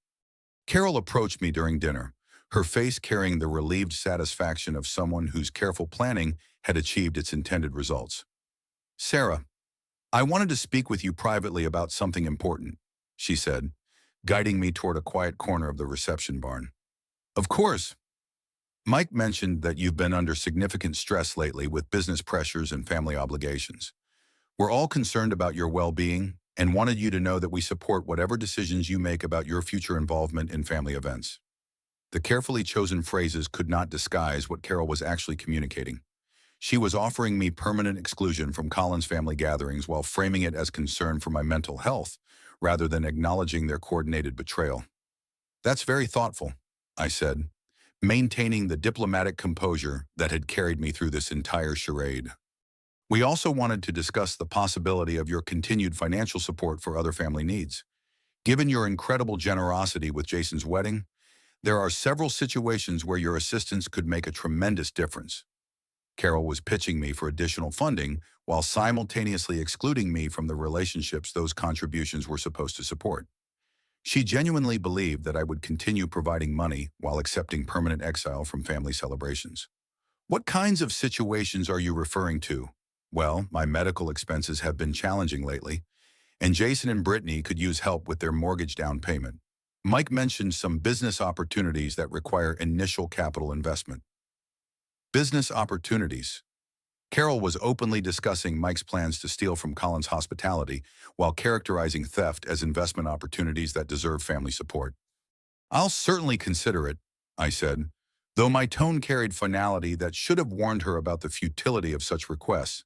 Carol approached me during dinner, her face carrying the relieved satisfaction of someone whose careful planning had achieved its intended results. "Sarah, I wanted to speak with you privately about something important," she said, guiding me toward a quiet corner of the reception barn. "Of course. Mike mentioned that you've been under significant stress lately with business pressures and family obligations. We're all concerned about your well-being and wanted you to know that we support whatever decisions you make about your future involvement in family events." The carefully chosen phrases could not disguise what Carol was actually communicating. She was offering me permanent exclusion from Colin's family gatherings while framing it as concern for my mental health, rather than acknowledging their coordinated betrayal. "That's very thoughtful," I said, maintaining the diplomatic composure that had carried me through this entire charade. "We also wanted to discuss the possibility of your continued financial support for other family needs. Given your incredible generosity with Jason's wedding, there are several situations where your assistance could make a tremendous difference." Carol was pitching me for additional funding while simultaneously excluding me from the relationships those contributions were supposed to support. She genuinely believed that I would continue providing money while accepting permanent exile from family celebrations. "What kinds of situations are you referring to?" "Well, my medical expenses have been challenging lately, and Jason and Brittany could use help with their mortgage down payment. Mike mentioned some business opportunities that require initial capital investment." Business opportunities. Carol was openly discussing Mike's plans to steal from Colin's hospitality while characterizing theft as investment opportunities that deserve family support. "I'll certainly consider it," I said, though my tone carried finality that should have warned her about the futility of such requests.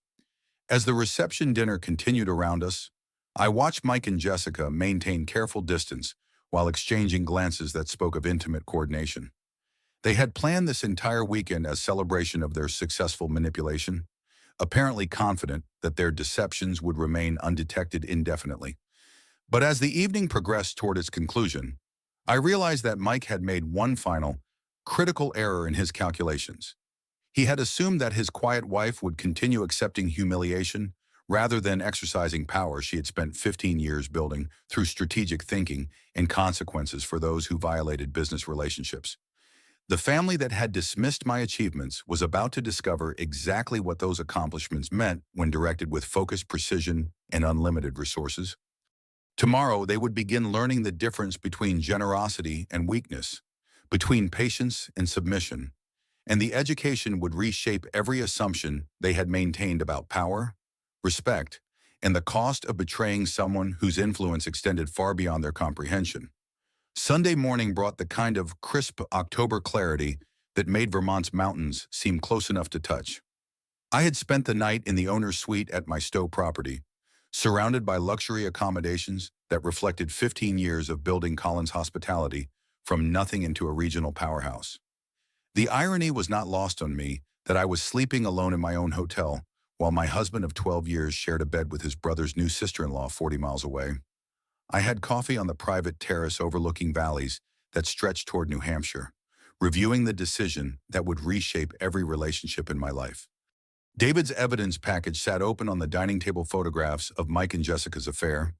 As the reception dinner continued around us, I watched Mike and Jessica maintain careful distance while exchanging glances that spoke of intimate coordination. They had planned this entire weekend as celebration of their successful manipulation, apparently confident that their deceptions would remain undetected indefinitely. But as the evening progressed toward its conclusion, I realized that Mike had made one final, critical error in his calculations. He had assumed that his quiet wife would continue accepting humiliation rather than exercising power she had spent 15 years building through strategic thinking and consequences for those who violated business relationships. The family that had dismissed my achievements was about to discover exactly what those accomplishments meant when directed with focused precision and unlimited resources. Tomorrow, they would begin learning the difference between generosity and weakness, between patience and submission, and the education would reshape every assumption they had maintained about power, respect, and the cost of betraying someone whose influence extended far beyond their comprehension. Sunday morning brought the kind of crisp October clarity that made Vermont's mountains seem close enough to touch. I had spent the night in the owner's suite at my Stowe property, surrounded by luxury accommodations that reflected 15 years of building Colin's hospitality from nothing into a regional powerhouse. The irony was not lost on me that I was sleeping alone in my own hotel while my husband of 12 years shared a bed with his brother's new sister-in-law 40 miles away. I had coffee on the private terrace overlooking valleys that stretched toward New Hampshire, reviewing the decision that would reshape every relationship in my life. David's evidence package sat open on the dining table: photographs of Mike and Jessica's affair,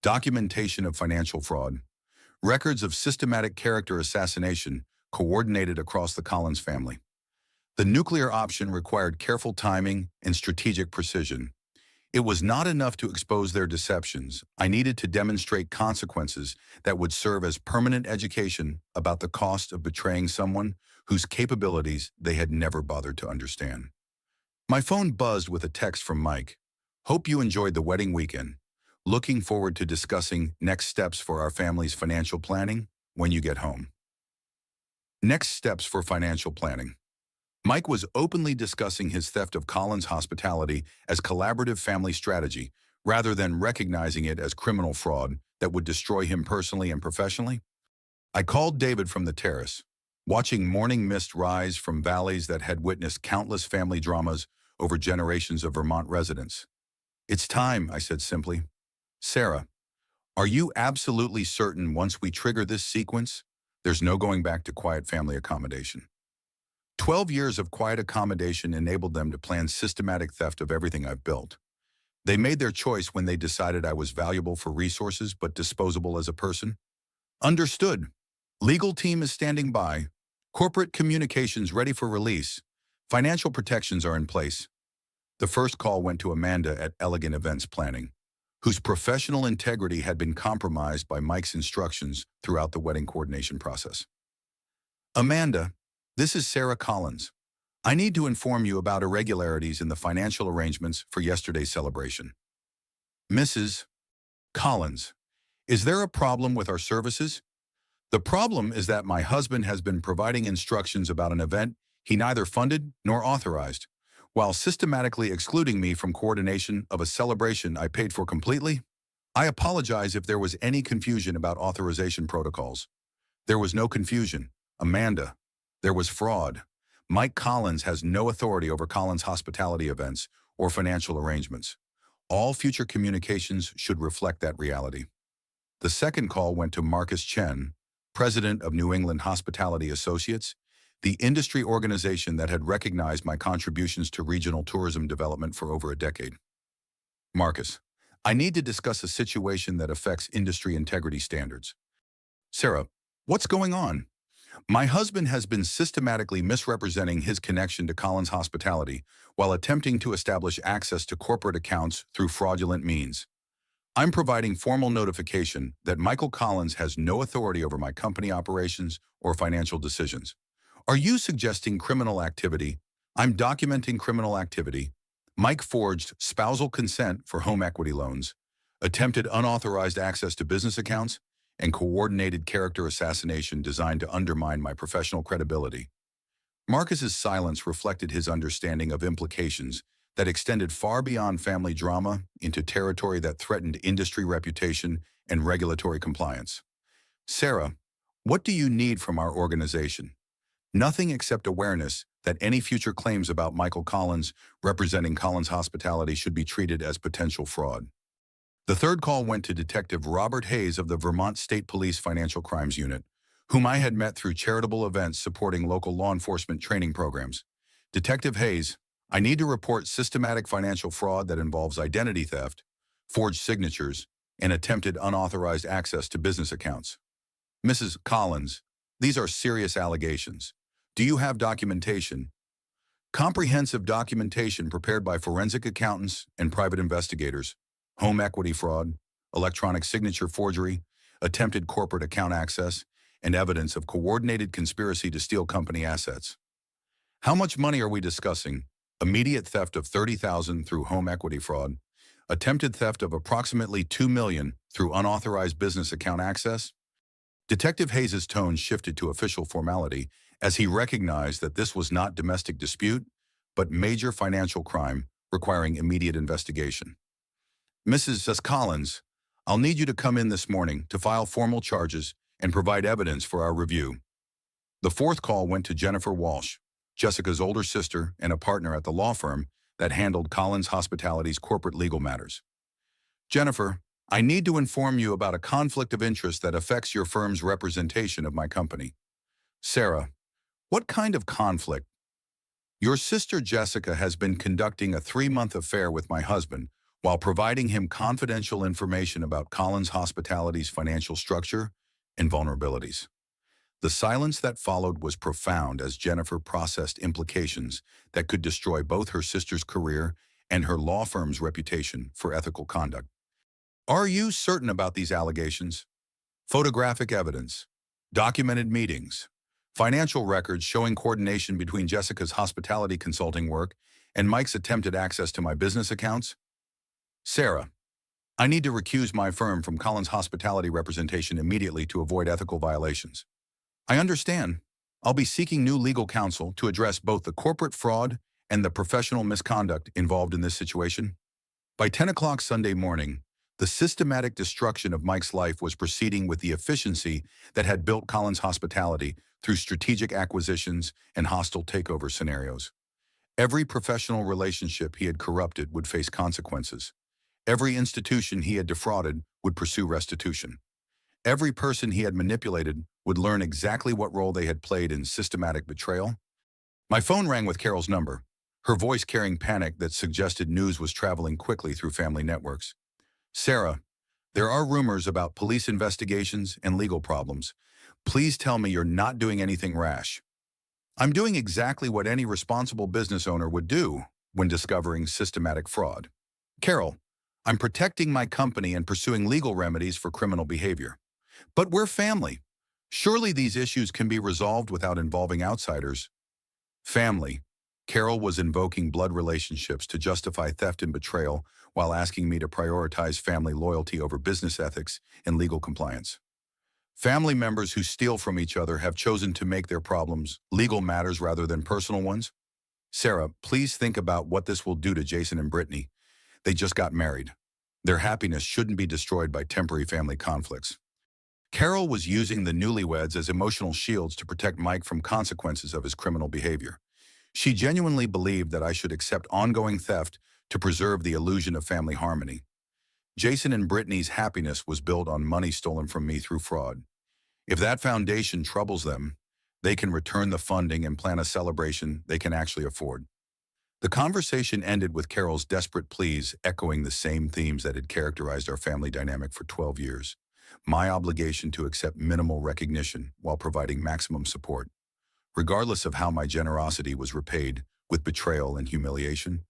documentation of financial fraud, records of systematic character assassination coordinated across the Collins family. The nuclear option required careful timing and strategic precision. It was not enough to expose their deceptions. I needed to demonstrate consequences that would serve as permanent education about the cost of betraying someone whose capabilities they had never bothered to understand. My phone buzzed with a text from Mike. "Hope you enjoyed the wedding weekend. Looking forward to discussing next steps for our family's financial planning when you get home." Next steps for financial planning. Mike was openly discussing his theft of Colin's hospitality as collaborative family strategy, rather than recognizing it as criminal fraud that would destroy him personally and professionally. I called David from the terrace, watching morning mist rise from valleys that had witnessed countless family dramas over generations of Vermont residents. "It's time," I said simply. "Sarah, are you absolutely certain once we trigger this sequence, there's no going back to quiet family accommodation?" 12 years of quiet accommodation enabled them to plan systematic theft of everything I've built. They made their choice when they decided I was valuable for resources but disposable as a person. "Understood. Legal team is standing by. Corporate communications ready for release. Financial protections are in place." The first call went to Amanda at Elegant Events Planning, whose professional integrity had been compromised by Mike's instructions throughout the wedding coordination process. "Amanda, this is Sarah Collins. I need to inform you about irregularities in the financial arrangements for yesterday's celebration." "Mrs. Collins, is there a problem with our services?" The problem is that my husband has been providing instructions about an event he neither funded nor authorized, while systematically excluding me from coordination of a celebration I paid for completely. I apologize if there was any confusion about authorization protocols. There was no confusion, Amanda. There was fraud. Mike Collins has no authority over Collins hospitality events or financial arrangements. All future communications should reflect that reality. The second call went to Marcus Chen, president of New England Hospitality Associates, the industry organization that had recognized my contributions to regional tourism development for over a decade. Marcus, I need to discuss a situation that affects industry integrity standards. Sarah, what's going on? My husband has been systematically misrepresenting his connection to Collins Hospitality while attempting to establish access to corporate accounts through fraudulent means. I'm providing formal notification that Michael Collins has no authority over my company operations or financial decisions. Are you suggesting criminal activity? I'm documenting criminal activity. Mike forged spousal consent for home equity loans, attempted unauthorized access to business accounts, and coordinated character assassination designed to undermine my professional credibility. Marcus's silence reflected his understanding of implications that extended far beyond family drama into territory that threatened industry reputation and regulatory compliance. Sarah, what do you need from our organization? Nothing except awareness that any future claims about Michael Collins representing Collins Hospitality should be treated as potential fraud. The third call went to Detective Robert Hayes of the Vermont State Police Financial Crimes Unit, whom I had met through charitable events supporting local law enforcement training programs. Detective Hayes, I need to report systematic financial fraud that involves identity theft, forged signatures, and attempted unauthorized access to business accounts. Mrs. Collins, these are serious allegations. Do you have documentation? Comprehensive documentation prepared by forensic accountants and private investigators, home equity fraud, electronic signature forgery, attempted corporate account access, and evidence of coordinated conspiracy to steal company assets. How much money are we discussing? Immediate theft of $30,000 through home equity fraud, attempted theft of approximately $2 million through unauthorized business account access. Detective Hayes' tone shifted to official formality as he recognized that this was not domestic dispute, but major financial crime requiring immediate investigation. Mrs. S. Collins, I'll need you to come in this morning to file formal charges and provide evidence for our review. The fourth call went to Jennifer Walsh, Jessica's older sister and a partner at the law firm that handled Collins Hospitality's corporate legal matters. Jennifer, I need to inform you about a conflict of interest that affects your firm's representation of my company. Sarah, what kind of conflict? Your sister Jessica has been conducting a 3-month affair with my husband while providing him confidential information about Collins Hospitality's financial structure and vulnerabilities. The silence that followed was profound as Jennifer processed implications that could destroy both her sister's career and her law firm's reputation for ethical conduct. Are you certain about these allegations? Photographic evidence, documented meetings, financial records showing coordination between Jessica's hospitality consulting work and Mike's attempted access to my business accounts? Sarah, I need to recuse my firm from Collins Hospitality representation immediately to avoid ethical violations. I understand. I'll be seeking new legal counsel to address both the corporate fraud and the professional misconduct involved in this situation. By 10 o'clock Sunday morning, the systematic destruction of Mike's life was proceeding with the efficiency that had built Collins Hospitality through strategic acquisitions and hostile takeover scenarios. Every professional relationship he had corrupted would face consequences. Every institution he had defrauded would pursue restitution. Every person he had manipulated would learn exactly what role they had played in systematic betrayal. My phone rang with Carol's number, her voice carrying panic that suggested news was traveling quickly through family networks. Sarah, there are rumors about police investigations and legal problems. Please tell me you're not doing anything rash. I'm doing exactly what any responsible business owner would do when discovering systematic fraud. Carol, I'm protecting my company and pursuing legal remedies for criminal behavior. But we're family. Surely these issues can be resolved without involving outsiders. Family. Carol was invoking blood relationships to justify theft and betrayal while asking me to prioritize family loyalty over business ethics and legal compliance. Family members who steal from each other have chosen to make their problems legal matters rather than personal ones. Sarah, please think about what this will do to Jason and Brittany. They just got married. Their happiness shouldn't be destroyed by temporary family conflicts. Carol was using the newlyweds as emotional shields to protect Mike from consequences of his criminal behavior. She genuinely believed that I should accept ongoing theft to preserve the illusion of family harmony. Jason and Brittany's happiness was built on money stolen from me through fraud. If that foundation troubles them, they can return the funding and plan a celebration they can actually afford. The conversation ended with Carol's desperate pleas echoing the same themes that had characterized our family dynamic for 12 years. My obligation to accept minimal recognition while providing maximum support, regardless of how my generosity was repaid with betrayal and humiliation.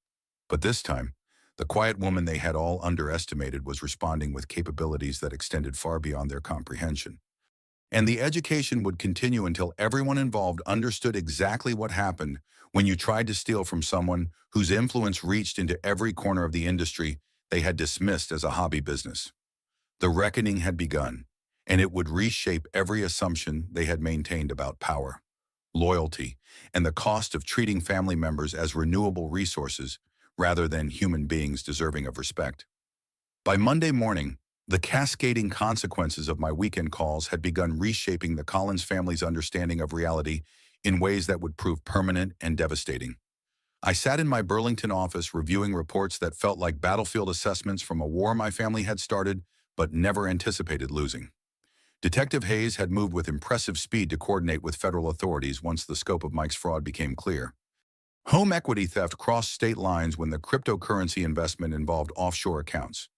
But this time, the quiet woman they had all underestimated was responding with capabilities that extended far beyond their comprehension. And the education would continue until everyone involved understood exactly what happened when you tried to steal from someone whose influence reached into every corner of the industry they had dismissed as a hobby business. The reckoning had begun, and it would reshape every assumption they had maintained about power, loyalty, and the cost of treating family members as renewable resources rather than human beings deserving of respect. By Monday morning, the cascading consequences of my weekend calls had begun reshaping the Collins family's understanding of reality in ways that would prove permanent and devastating. I sat in my Burlington office reviewing reports that felt like battlefield assessments from a war my family had started but never anticipated losing. Detective Hayes had moved with impressive speed to coordinate with federal authorities once the scope of Mike's fraud became clear. Home equity theft crossed state lines when the cryptocurrency investment involved offshore accounts.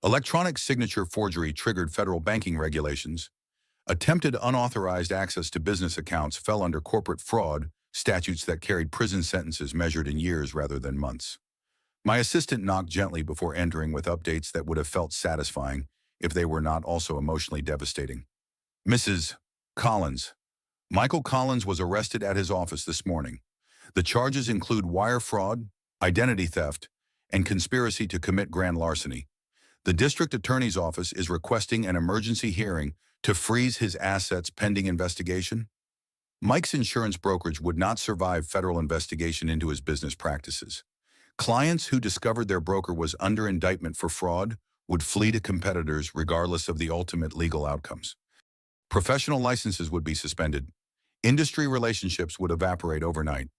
Electronic signature forgery triggered federal banking regulations. Attempted unauthorized access to business accounts fell under corporate fraud, statutes that carried prison sentences measured in years rather than months. My assistant knocked gently before entering with updates that would have felt satisfying if they were not also emotionally devastating. Mrs. Collins. Michael Collins was arrested at his office this morning. The charges include wire fraud, identity theft, and conspiracy to commit grand larceny. The district attorney's office is requesting an emergency hearing to freeze his assets pending investigation. Mike's insurance brokerage would not survive federal investigation into his business practices. Clients who discovered their broker was under indictment for fraud would flee to competitors regardless of the ultimate legal outcomes. Professional licenses would be suspended. Industry relationships would evaporate overnight.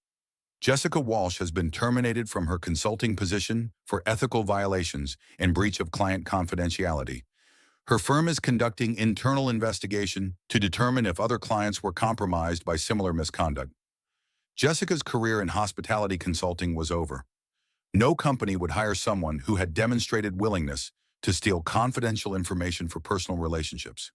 Jessica Walsh has been terminated from her consulting position for ethical violations and breach of client confidentiality. Her firm is conducting internal investigation to determine if other clients were compromised by similar misconduct. Jessica's career in hospitality consulting was over. No company would hire someone who had demonstrated willingness to steal confidential information for personal relationships.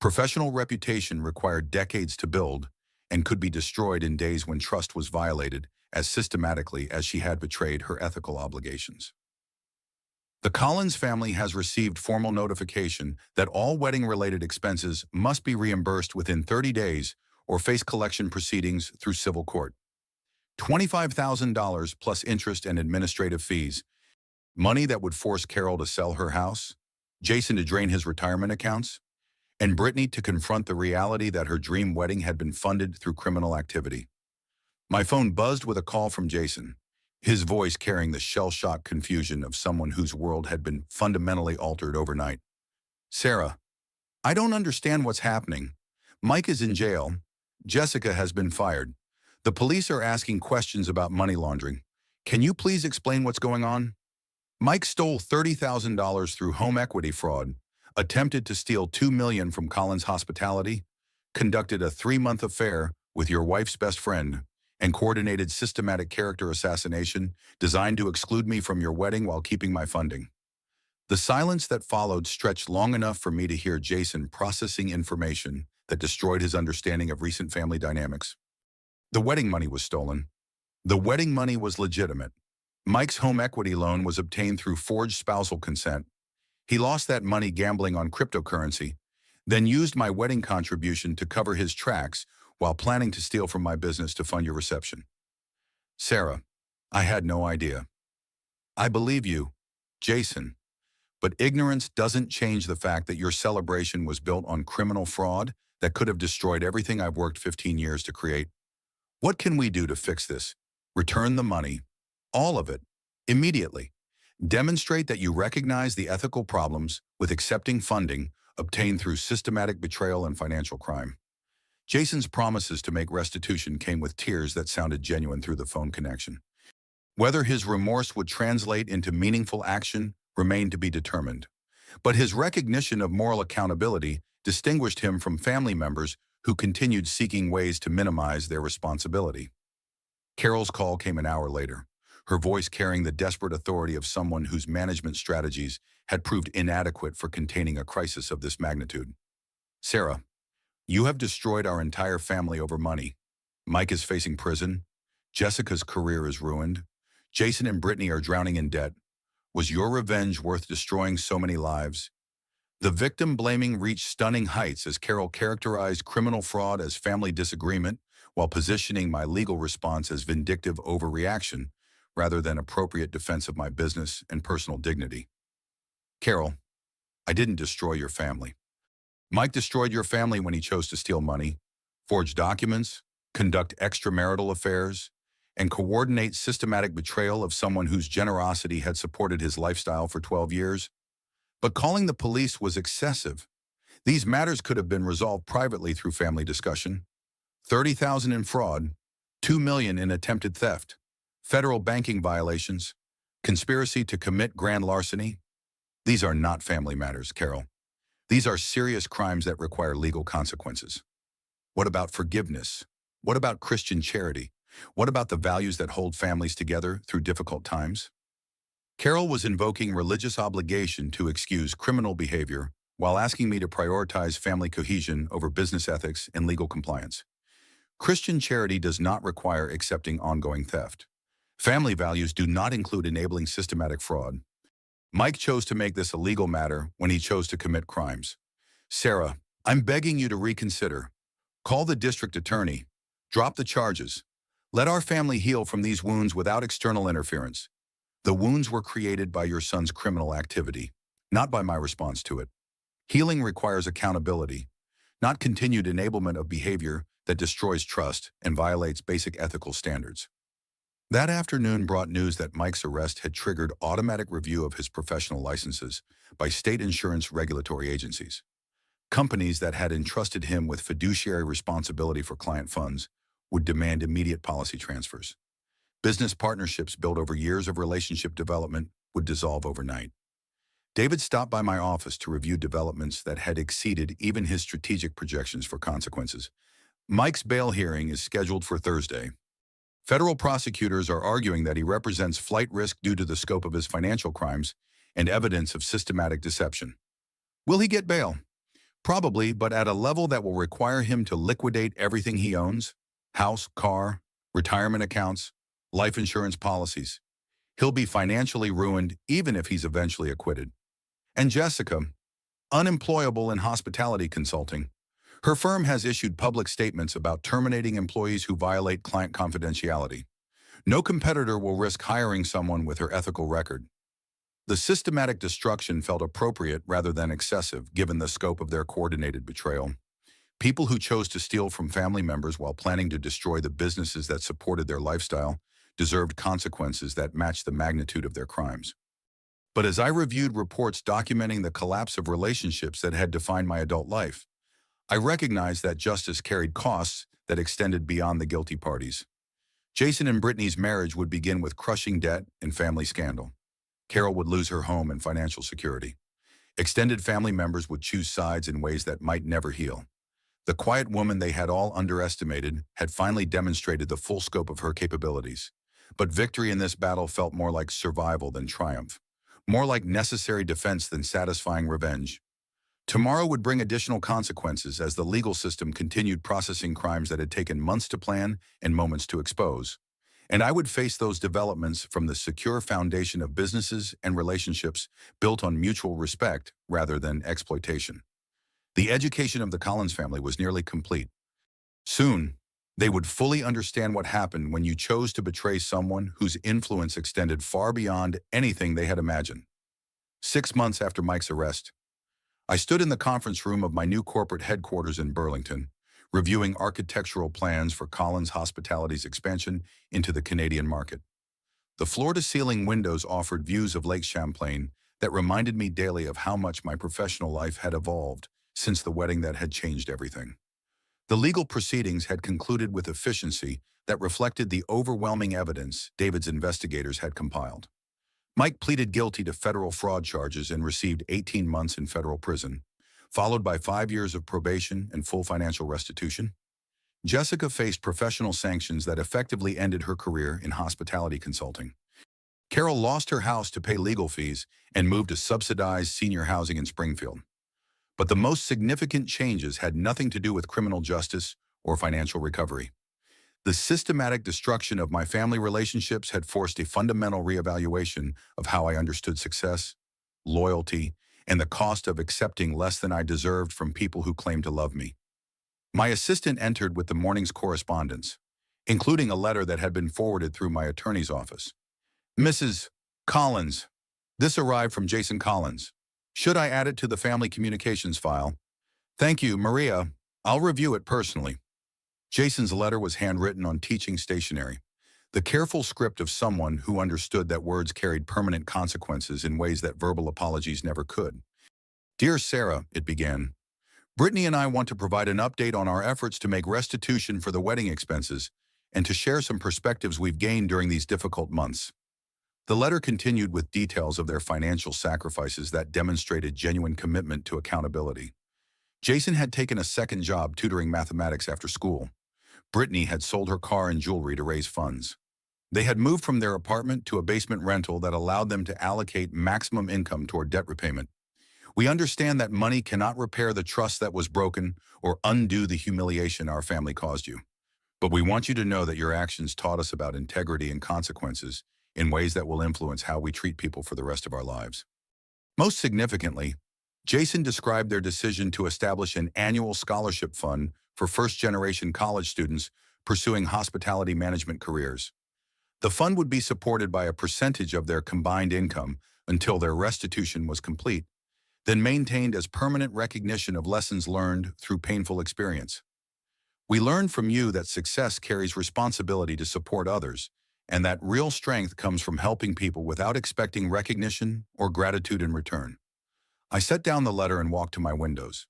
Professional reputation required decades to build and could be destroyed in days when trust was violated as systematically as she had betrayed her ethical obligations. The Collins family has received formal notification that all wedding-related expenses must be reimbursed within 30 days or face collection proceedings through civil court. $25,000 plus interest and administrative fees, money that would force Carol to sell her house, Jason to drain his retirement accounts, and Brittany to confront the reality that her dream wedding had been funded through criminal activity. My phone buzzed with a call from Jason, his voice carrying the shell-shocked confusion of someone whose world had been fundamentally altered overnight. Sarah, I don't understand what's happening. Mike is in jail. Jessica has been fired. The police are asking questions about money laundering. Can you please explain what's going on? Mike stole $30,000 through home equity fraud, attempted to steal $2 million from Collins Hospitality, conducted a 3-month affair with your wife's best friend, and coordinated systematic character assassination designed to exclude me from your wedding while keeping my funding. The silence that followed stretched long enough for me to hear Jason processing information that destroyed his understanding of recent family dynamics. The wedding money was stolen. The wedding money was legitimate. Mike's home equity loan was obtained through forged spousal consent. He lost that money gambling on cryptocurrency, then used my wedding contribution to cover his tracks while planning to steal from my business to fund your reception. Sarah, I had no idea. I believe you, Jason, But ignorance doesn't change the fact that your celebration was built on criminal fraud that could have destroyed everything I've worked 15 years to create. What can we do to fix this? Return the money, all of it, immediately. Demonstrate that you recognize the ethical problems with accepting funding obtained through systematic betrayal and financial crime. Jason's promises to make restitution came with tears that sounded genuine through the phone connection. Whether his remorse would translate into meaningful action remained to be determined. But his recognition of moral accountability distinguished him from family members who continued seeking ways to minimize their responsibility. Carol's call came an hour later, her voice carrying the desperate authority of someone whose management strategies had proved inadequate for containing a crisis of this magnitude. "Sarah, you have destroyed our entire family over money. Mike is facing prison. Jessica's career is ruined. Jason and Brittany are drowning in debt. Was your revenge worth destroying so many lives?" The victim blaming reached stunning heights as Carol characterized criminal fraud as family disagreement while positioning my legal response as vindictive overreaction rather than appropriate defense of my business and personal dignity. "Carol, I didn't destroy your family. Mike destroyed your family when he chose to steal money, forge documents, conduct extramarital affairs, and coordinate systematic betrayal of someone whose generosity had supported his lifestyle for 12 years. But calling the police was excessive. These matters could have been resolved privately through family discussion. 30,000 in fraud, 2 million in attempted theft, federal banking violations, conspiracy to commit grand larceny. These are not family matters, Carol. These are serious crimes that require legal consequences. What about forgiveness? What about Christian charity? What about the values that hold families together through difficult times?" Carol was invoking religious obligation to excuse criminal behavior while asking me to prioritize family cohesion over business ethics and legal compliance. Christian charity does not require accepting ongoing theft. Family values do not include enabling systematic fraud. Mike chose to make this a legal matter when he chose to commit crimes. "Sarah, I'm begging you to reconsider. Call the district attorney. Drop the charges. Let our family heal from these wounds without external interference. The wounds were created by your son's criminal activity, not by my response to it. Healing requires accountability, not continued enablement of behavior that destroys trust and violates basic ethical standards." That afternoon brought news that Mike's arrest had triggered automatic review of his professional licenses by state insurance regulatory agencies. Companies that had entrusted him with fiduciary responsibility for client funds would demand immediate policy transfers. Business partnerships built over years of relationship development would dissolve overnight. David stopped by my office to review developments that had exceeded even his strategic projections for consequences. Mike's bail hearing is scheduled for Thursday. Federal prosecutors are arguing that he represents flight risk due to the scope of his financial crimes and evidence of systematic deception. Will he get bail? Probably, but at a level that will require him to liquidate everything he owns: house, car, retirement accounts, life insurance policies. He'll be financially ruined even if he's eventually acquitted. And Jessica, unemployable in hospitality consulting. Her firm has issued public statements about terminating employees who violate client confidentiality. No competitor will risk hiring someone with her ethical record. The systematic destruction felt appropriate rather than excessive, given the scope of their coordinated betrayal. People who chose to steal from family members while planning to destroy the businesses that supported their lifestyle deserved consequences that matched the magnitude of their crimes. But as I reviewed reports documenting the collapse of relationships that had defined my adult life, I recognized that justice carried costs that extended beyond the guilty parties. Jason and Brittany's marriage would begin with crushing debt and family scandal. Carol would lose her home and financial security. Extended family members would choose sides in ways that might never heal. The quiet woman they had all underestimated had finally demonstrated the full scope of her capabilities. But victory in this battle felt more like survival than triumph, more like necessary defense than satisfying revenge. Tomorrow would bring additional consequences as the legal system continued processing crimes that had taken months to plan and moments to expose. And I would face those developments from the secure foundation of businesses and relationships built on mutual respect rather than exploitation. The education of the Collins family was nearly complete. Soon, they would fully understand what happened when you chose to betray someone whose influence extended far beyond anything they had imagined. 6 months after Mike's arrest, I stood in the conference room of my new corporate headquarters in Burlington, reviewing architectural plans for Collins Hospitality's expansion into the Canadian market. The floor-to-ceiling windows offered views of Lake Champlain that reminded me daily of how much my professional life had evolved since the wedding that had changed everything. The legal proceedings had concluded with efficiency that reflected the overwhelming evidence David's investigators had compiled. Mike pleaded guilty to federal fraud charges and received 18 months in federal prison, followed by 5 years of probation and full financial restitution. Jessica faced professional sanctions that effectively ended her career in hospitality consulting. Carol lost her house to pay legal fees and moved to subsidized senior housing in Springfield. But the most significant changes had nothing to do with criminal justice or financial recovery. The systematic destruction of my family relationships had forced a fundamental reevaluation of how I understood success, loyalty, and the cost of accepting less than I deserved from people who claimed to love me. My assistant entered with the morning's correspondence, including a letter that had been forwarded through my attorney's office. Mrs. Collins, this arrived from Jason Collins. Should I add it to the family communications file? Thank you, Maria. I'll review it personally. Jason's letter was handwritten on teaching stationery, the careful script of someone who understood that words carried permanent consequences in ways that verbal apologies never could. Dear Sarah, it began, Brittany and I want to provide an update on our efforts to make restitution for the wedding expenses and to share some perspectives we've gained during these difficult months. The letter continued with details of their financial sacrifices that demonstrated genuine commitment to accountability. Jason had taken a second job tutoring mathematics after school. Brittany had sold her car and jewelry to raise funds. They had moved from their apartment to a basement rental that allowed them to allocate maximum income toward debt repayment. We understand that money cannot repair the trust that was broken or undo the humiliation our family caused you. But we want you to know that your actions taught us about integrity and consequences in ways that will influence how we treat people for the rest of our lives. Most significantly, Jason described their decision to establish an annual scholarship fund for first-generation college students pursuing hospitality management careers. The fund would be supported by a percentage of their combined income until their restitution was complete, then maintained as permanent recognition of lessons learned through painful experience. We learned from you that success carries responsibility to support others, and that real strength comes from helping people without expecting recognition or gratitude in return. I set down the letter and walked to my windows,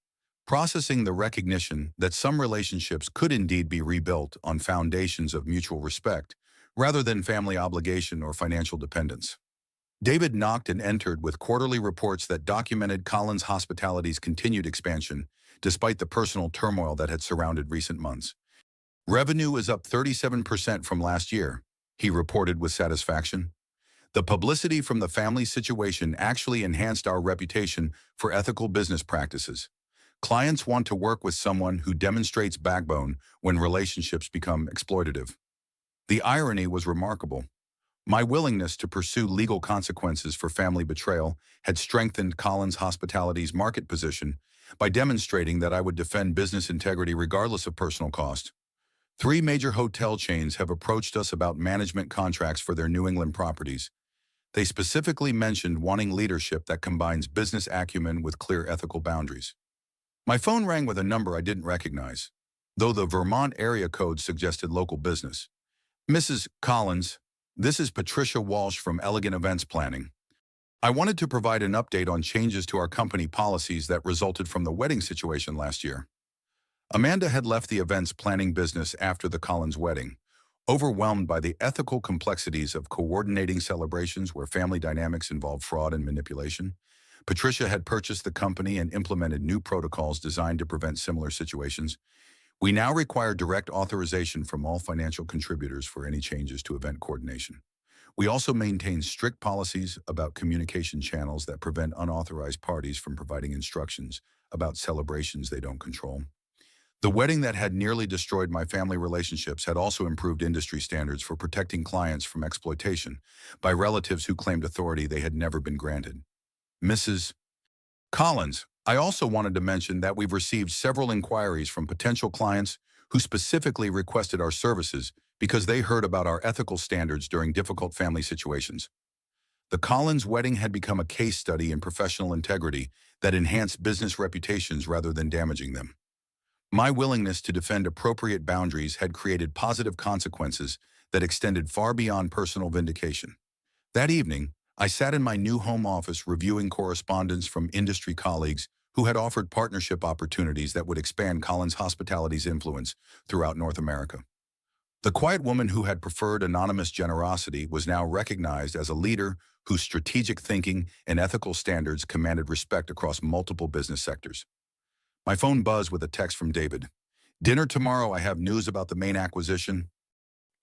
processing the recognition that some relationships could indeed be rebuilt on foundations of mutual respect, rather than family obligation or financial dependence. David knocked and entered with quarterly reports that documented Collins Hospitality's continued expansion, despite the personal turmoil that had surrounded recent months. Revenue is up 37% from last year, he reported with satisfaction. The publicity from the family situation actually enhanced our reputation for ethical business practices. Clients want to work with someone who demonstrates backbone when relationships become exploitative. The irony was remarkable. My willingness to pursue legal consequences for family betrayal had strengthened Collins Hospitality's market position by demonstrating that I would defend business integrity regardless of personal cost. 3 major hotel chains have approached us about management contracts for their New England properties. They specifically mentioned wanting leadership that combines business acumen with clear ethical boundaries. My phone rang with a number I didn't recognize, though the Vermont area code suggested local business. Mrs. Collins, this is Patricia Walsh from Elegant Events Planning. I wanted to provide an update on changes to our company policies that resulted from the wedding situation last year. Amanda had left the events planning business after the Collins wedding, overwhelmed by the ethical complexities of coordinating celebrations where family dynamics involve fraud and manipulation. Patricia had purchased the company and implemented new protocols designed to prevent similar situations. We now require direct authorization from all financial contributors for any changes to event coordination. We also maintain strict policies about communication channels that prevent unauthorized parties from providing instructions about celebrations they don't control. The wedding that had nearly destroyed my family relationships had also improved industry standards for protecting clients from exploitation by relatives who claimed authority they had never been granted. Mrs. Collins, I also wanted to mention that we've received several inquiries from potential clients who specifically requested our services because they heard about our ethical standards during difficult family situations. The Collins wedding had become a case study in professional integrity that enhanced business reputations rather than damaging them. My willingness to defend appropriate boundaries had created positive consequences that extended far beyond personal vindication. That evening, I sat in my new home office reviewing correspondence from industry colleagues who had offered partnership opportunities that would expand Collins Hospitality's influence throughout North America. The quiet woman who had preferred anonymous generosity was now recognized as a leader whose strategic thinking and ethical standards commanded respect across multiple business sectors. My phone buzzed with a text from David. "Dinner tomorrow, I have news about the main acquisition."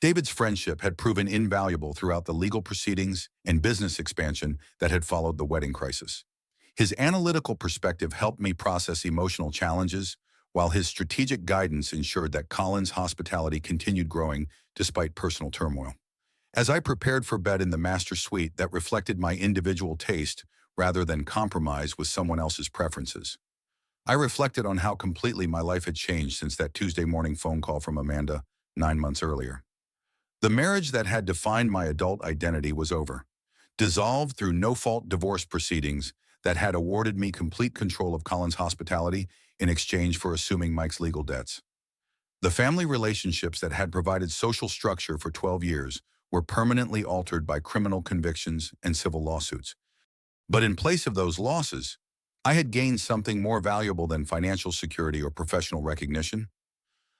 David's friendship had proven invaluable throughout the legal proceedings and business expansion that had followed the wedding crisis. His analytical perspective helped me process emotional challenges, while his strategic guidance ensured that Collins Hospitality continued growing despite personal turmoil. As I prepared for bed in the master suite that reflected my individual taste rather than compromise with someone else's preferences, I reflected on how completely my life had changed since that Tuesday morning phone call from Amanda 9 months earlier. The marriage that had defined my adult identity was over, dissolved through no-fault divorce proceedings that had awarded me complete control of Collins Hospitality in exchange for assuming Mike's legal debts. The family relationships that had provided social structure for 12 years were permanently altered by criminal convictions and civil lawsuits. But in place of those losses, I had gained something more valuable than financial security or professional recognition.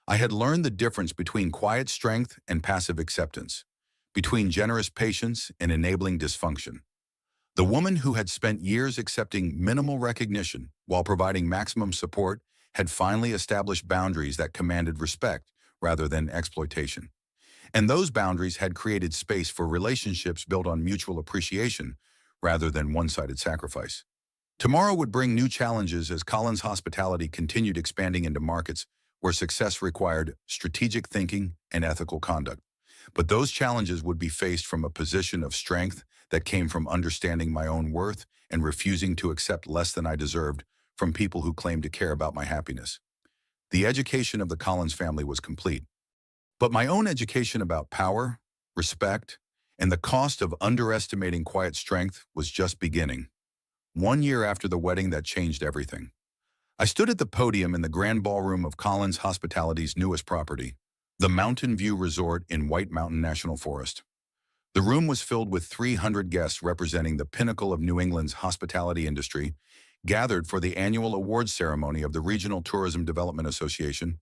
I had learned the difference between quiet strength and passive acceptance, between generous patience and enabling dysfunction. The woman who had spent years accepting minimal recognition while providing maximum support had finally established boundaries that commanded respect rather than exploitation. And those boundaries had created space for relationships built on mutual appreciation rather than one-sided sacrifice. Tomorrow would bring new challenges as Collins Hospitality continued expanding into markets where success required strategic thinking and ethical conduct. But those challenges would be faced from a position of strength that came from understanding my own worth and refusing to accept less than I deserved from people who claimed to care about my happiness. The education of the Collins family was complete. But my own education about power, respect, and the cost of underestimating quiet strength was just beginning. 1 year after the wedding that changed everything, I stood at the podium in the grand ballroom of Collins Hospitality's newest property, the Mountain View Resort in White Mountain National Forest. The room was filled with 300 guests representing the pinnacle of New England's hospitality industry, gathered for the annual awards ceremony of the Regional Tourism Development Association.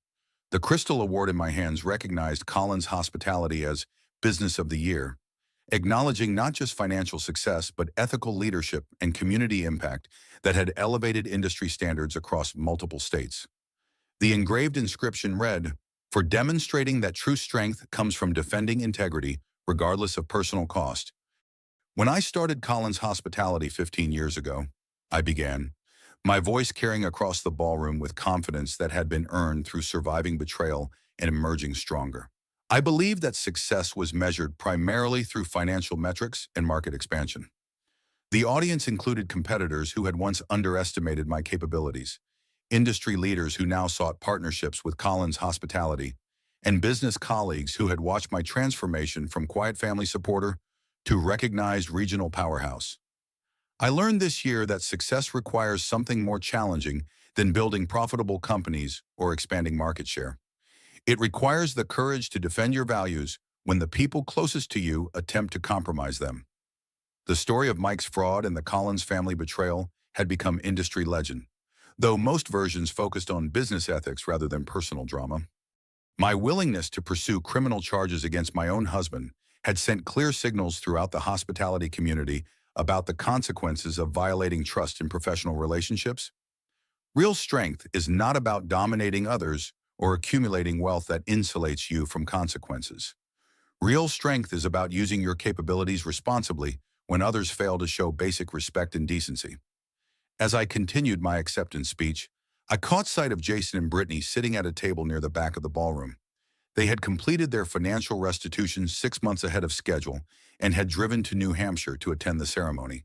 The Crystal Award in my hands recognized Collins Hospitality as Business of the Year, acknowledging not just financial success but ethical leadership and community impact that had elevated industry standards across multiple states. The engraved inscription read, "For demonstrating that true strength comes from defending integrity, regardless of personal cost." When I started Collins Hospitality 15 years ago, I began, my voice carrying across the ballroom with confidence that had been earned through surviving betrayal and emerging stronger. I believed that success was measured primarily through financial metrics and market expansion. The audience included competitors who had once underestimated my capabilities, industry leaders who now sought partnerships with Collins Hospitality, and business colleagues who had watched my transformation from quiet family supporter to recognized regional powerhouse. I learned this year that success requires something more challenging than building profitable companies or expanding market share. It requires the courage to defend your values when the people closest to you attempt to compromise them. The story of Mike's fraud and the Collins family betrayal had become industry legend, though most versions focused on business ethics rather than personal drama. My willingness to pursue criminal charges against my own husband had sent clear signals throughout the hospitality community about the consequences of violating trust in professional relationships. Real strength is not about dominating others or accumulating wealth that insulates you from consequences. Real strength is about using your capabilities responsibly when others fail to show basic respect and decency. As I continued my acceptance speech, I caught sight of Jason and Brittany sitting at a table near the back of the ballroom. They had completed their financial restitution 6 months ahead of schedule and had driven to New Hampshire to attend the ceremony.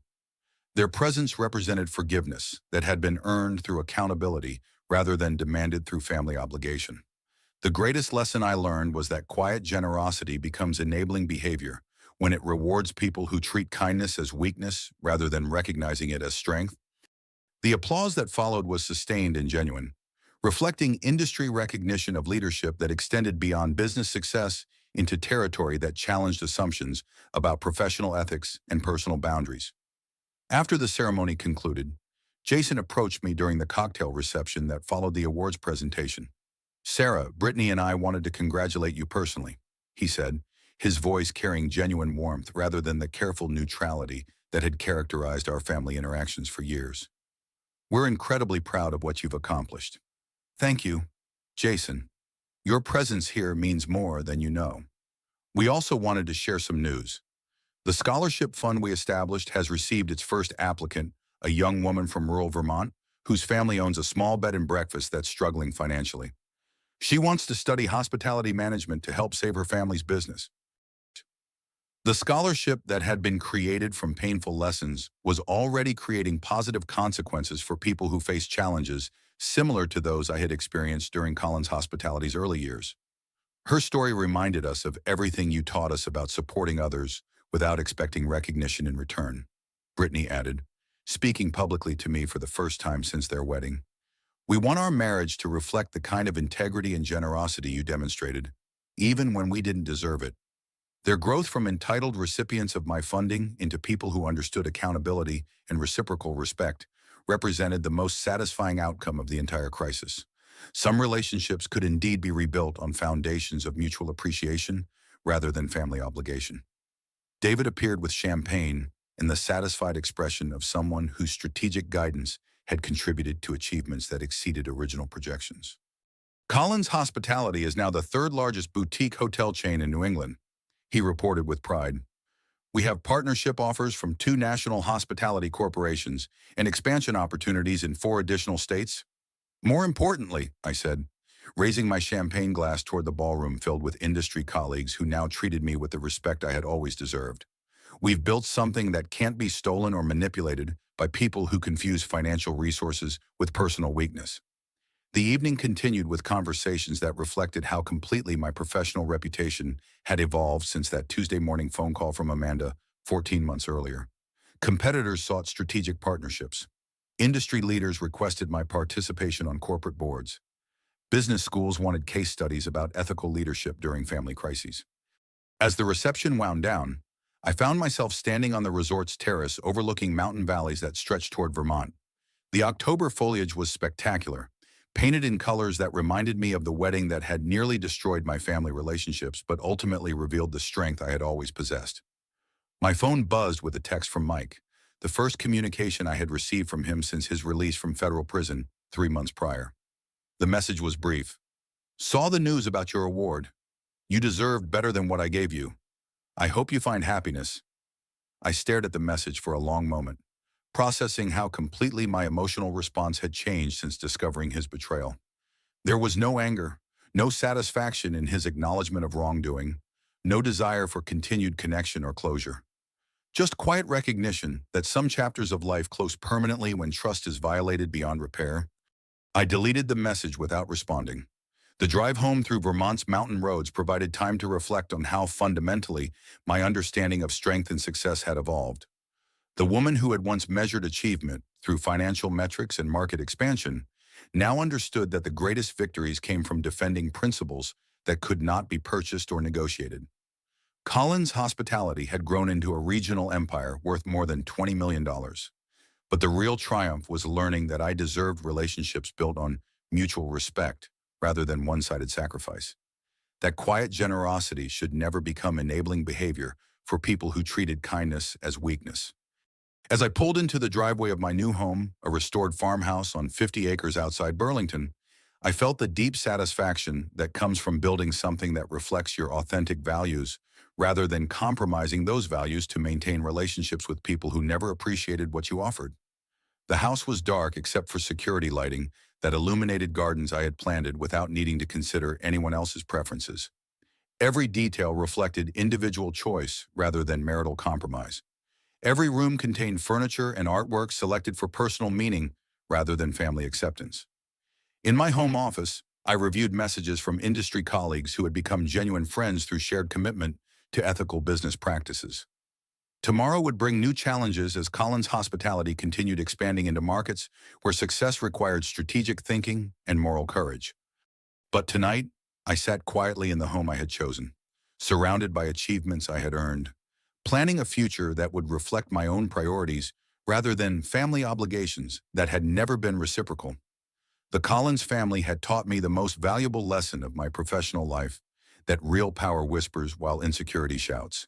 Their presence represented forgiveness that had been earned through accountability rather than demanded through family obligation. The greatest lesson I learned was that quiet generosity becomes enabling behavior when it rewards people who treat kindness as weakness rather than recognizing it as strength. The applause that followed was sustained and genuine, reflecting industry recognition of leadership that extended beyond business success into territory that challenged assumptions about professional ethics and personal boundaries. After the ceremony concluded, Jason approached me during the cocktail reception that followed the awards presentation. "Sarah, Brittany and I wanted to congratulate you personally," he said, his voice carrying genuine warmth rather than the careful neutrality that had characterized our family interactions for years. "We're incredibly proud of what you've accomplished." "Thank you, Jason. Your presence here means more than you know." We also wanted to share some news. The scholarship fund we established has received its first applicant, a young woman from rural Vermont, whose family owns a small bed and breakfast that's struggling financially. She wants to study hospitality management to help save her family's business. The scholarship that had been created from painful lessons was already creating positive consequences for people who face challenges similar to those I had experienced during Colin's Hospitality's early years. Her story reminded us of everything you taught us about supporting others without expecting recognition in return, Brittany added, speaking publicly to me for the first time since their wedding. "We want our marriage to reflect the kind of integrity and generosity you demonstrated, even when we didn't deserve it." Their growth from entitled recipients of my funding into people who understood accountability and reciprocal respect represented the most satisfying outcome of the entire crisis. Some relationships could indeed be rebuilt on foundations of mutual appreciation rather than family obligation. David appeared with champagne and the satisfied expression of someone whose strategic guidance had contributed to achievements that exceeded original projections. "Colin's Hospitality is now the third largest boutique hotel chain in New England," he reported with pride. "We have partnership offers from 2 national hospitality corporations and expansion opportunities in 4 additional states." "More importantly," I said, raising my champagne glass toward the ballroom filled with industry colleagues who now treated me with the respect I had always deserved, "we've built something that can't be stolen or manipulated by people who confuse financial resources with personal weakness." The evening continued with conversations that reflected how completely my professional reputation had evolved since that Tuesday morning phone call from Amanda 14 months earlier. Competitors sought strategic partnerships. Industry leaders requested my participation on corporate boards. Business schools wanted case studies about ethical leadership during family crises. As the reception wound down, I found myself standing on the resort's terrace overlooking mountain valleys that stretched toward Vermont. The October foliage was spectacular, painted in colors that reminded me of the wedding that had nearly destroyed my family relationships but ultimately revealed the strength I had always possessed. My phone buzzed with a text from Mike, the first communication I had received from him since his release from federal prison 3 months prior. The message was brief. "Saw the news about your award. You deserved better than what I gave you. I hope you find happiness." I stared at the message for a long moment, processing how completely my emotional response had changed since discovering his betrayal. There was no anger, no satisfaction in his acknowledgement of wrongdoing, no desire for continued connection or closure. Just quiet recognition that some chapters of life close permanently when trust is violated beyond repair. I deleted the message without responding. The drive home through Vermont's mountain roads provided time to reflect on how fundamentally my understanding of strength and success had evolved. The woman who had once measured achievement through financial metrics and market expansion now understood that the greatest victories came from defending principles that could not be purchased or negotiated. Colin's Hospitality had grown into a regional empire worth more than $20 million. But the real triumph was learning that I deserved relationships built on mutual respect rather than one-sided sacrifice. That quiet generosity should never become enabling behavior for people who treated kindness as weakness. As I pulled into the driveway of my new home, a restored farmhouse on 50 acres outside Burlington, I felt the deep satisfaction that comes from building something that reflects your authentic values rather than compromising those values to maintain relationships with people who never appreciated what you offered. The house was dark except for security lighting that illuminated gardens I had planted without needing to consider anyone else's preferences. Every detail reflected individual choice rather than marital compromise. Every room contained furniture and artwork selected for personal meaning rather than family acceptance. In my home office, I reviewed messages from industry colleagues who had become genuine friends through shared commitment to ethical business practices. Tomorrow would bring new challenges as Collins Hospitality continued expanding into markets where success required strategic thinking and moral courage. But tonight, I sat quietly in the home I had chosen, surrounded by achievements I had earned, planning a future that would reflect my own priorities rather than family obligations that had never been reciprocal. The Collins family had taught me the most valuable lesson of my professional life, that real power whispers while insecurity shouts,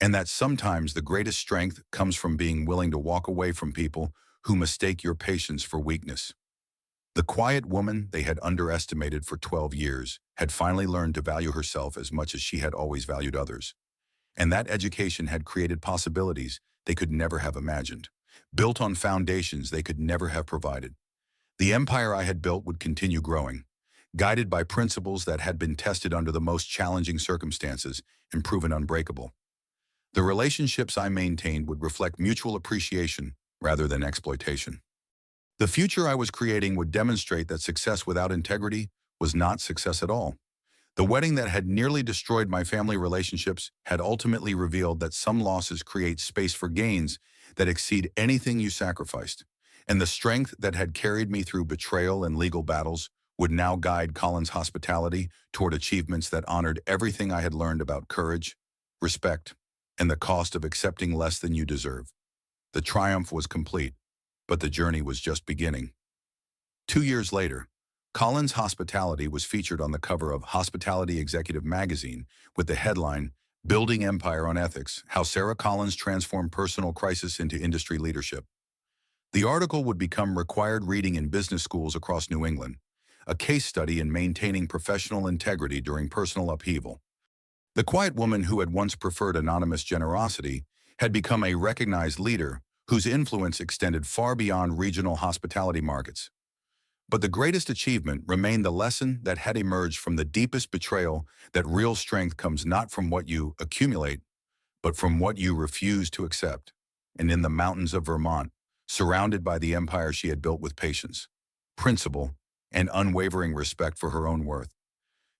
and that sometimes the greatest strength comes from being willing to walk away from people who mistake your patience for weakness. The quiet woman they had underestimated for 12 years had finally learned to value herself as much as she had always valued others. And that education had created possibilities they could never have imagined, built on foundations they could never have provided. The empire I had built would continue growing, guided by principles that had been tested under the most challenging circumstances and proven unbreakable. The relationships I maintained would reflect mutual appreciation rather than exploitation. The future I was creating would demonstrate that success without integrity was not success at all. The wedding that had nearly destroyed my family relationships had ultimately revealed that some losses create space for gains that exceed anything you sacrificed. And the strength that had carried me through betrayal and legal battles would now guide Collins Hospitality toward achievements that honored everything I had learned about courage, respect, and the cost of accepting less than you deserve. The triumph was complete, but the journey was just beginning. 2 years later, Collins Hospitality was featured on the cover of Hospitality Executive magazine with the headline, "Building Empire on Ethics: How Sarah Collins Transformed Personal Crisis into Industry Leadership." The article would become required reading in business schools across New England, a case study in maintaining professional integrity during personal upheaval. The quiet woman who had once preferred anonymous generosity had become a recognized leader whose influence extended far beyond regional hospitality markets. But the greatest achievement remained the lesson that had emerged from the deepest betrayal, that real strength comes not from what you accumulate, but from what you refuse to accept. And in the mountains of Vermont, surrounded by the empire she had built with patience, principle, and unwavering respect for her own worth,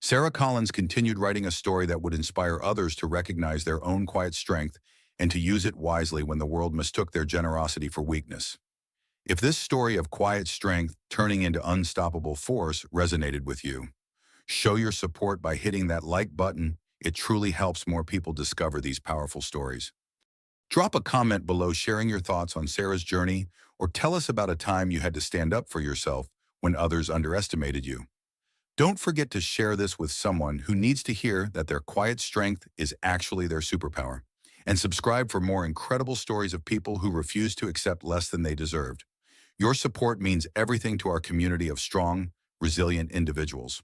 Sarah Collins continued writing a story that would inspire others to recognize their own quiet strength and to use it wisely when the world mistook their generosity for weakness. If this story of quiet strength turning into unstoppable force resonated with you, show your support by hitting that like button. It truly helps more people discover these powerful stories. Drop a comment below sharing your thoughts on Sarah's journey, or tell us about a time you had to stand up for yourself when others underestimated you. Don't forget to share this with someone who needs to hear that their quiet strength is actually their superpower. And subscribe for more incredible stories of people who refuse to accept less than they deserved. Your support means everything to our community of strong, resilient individuals.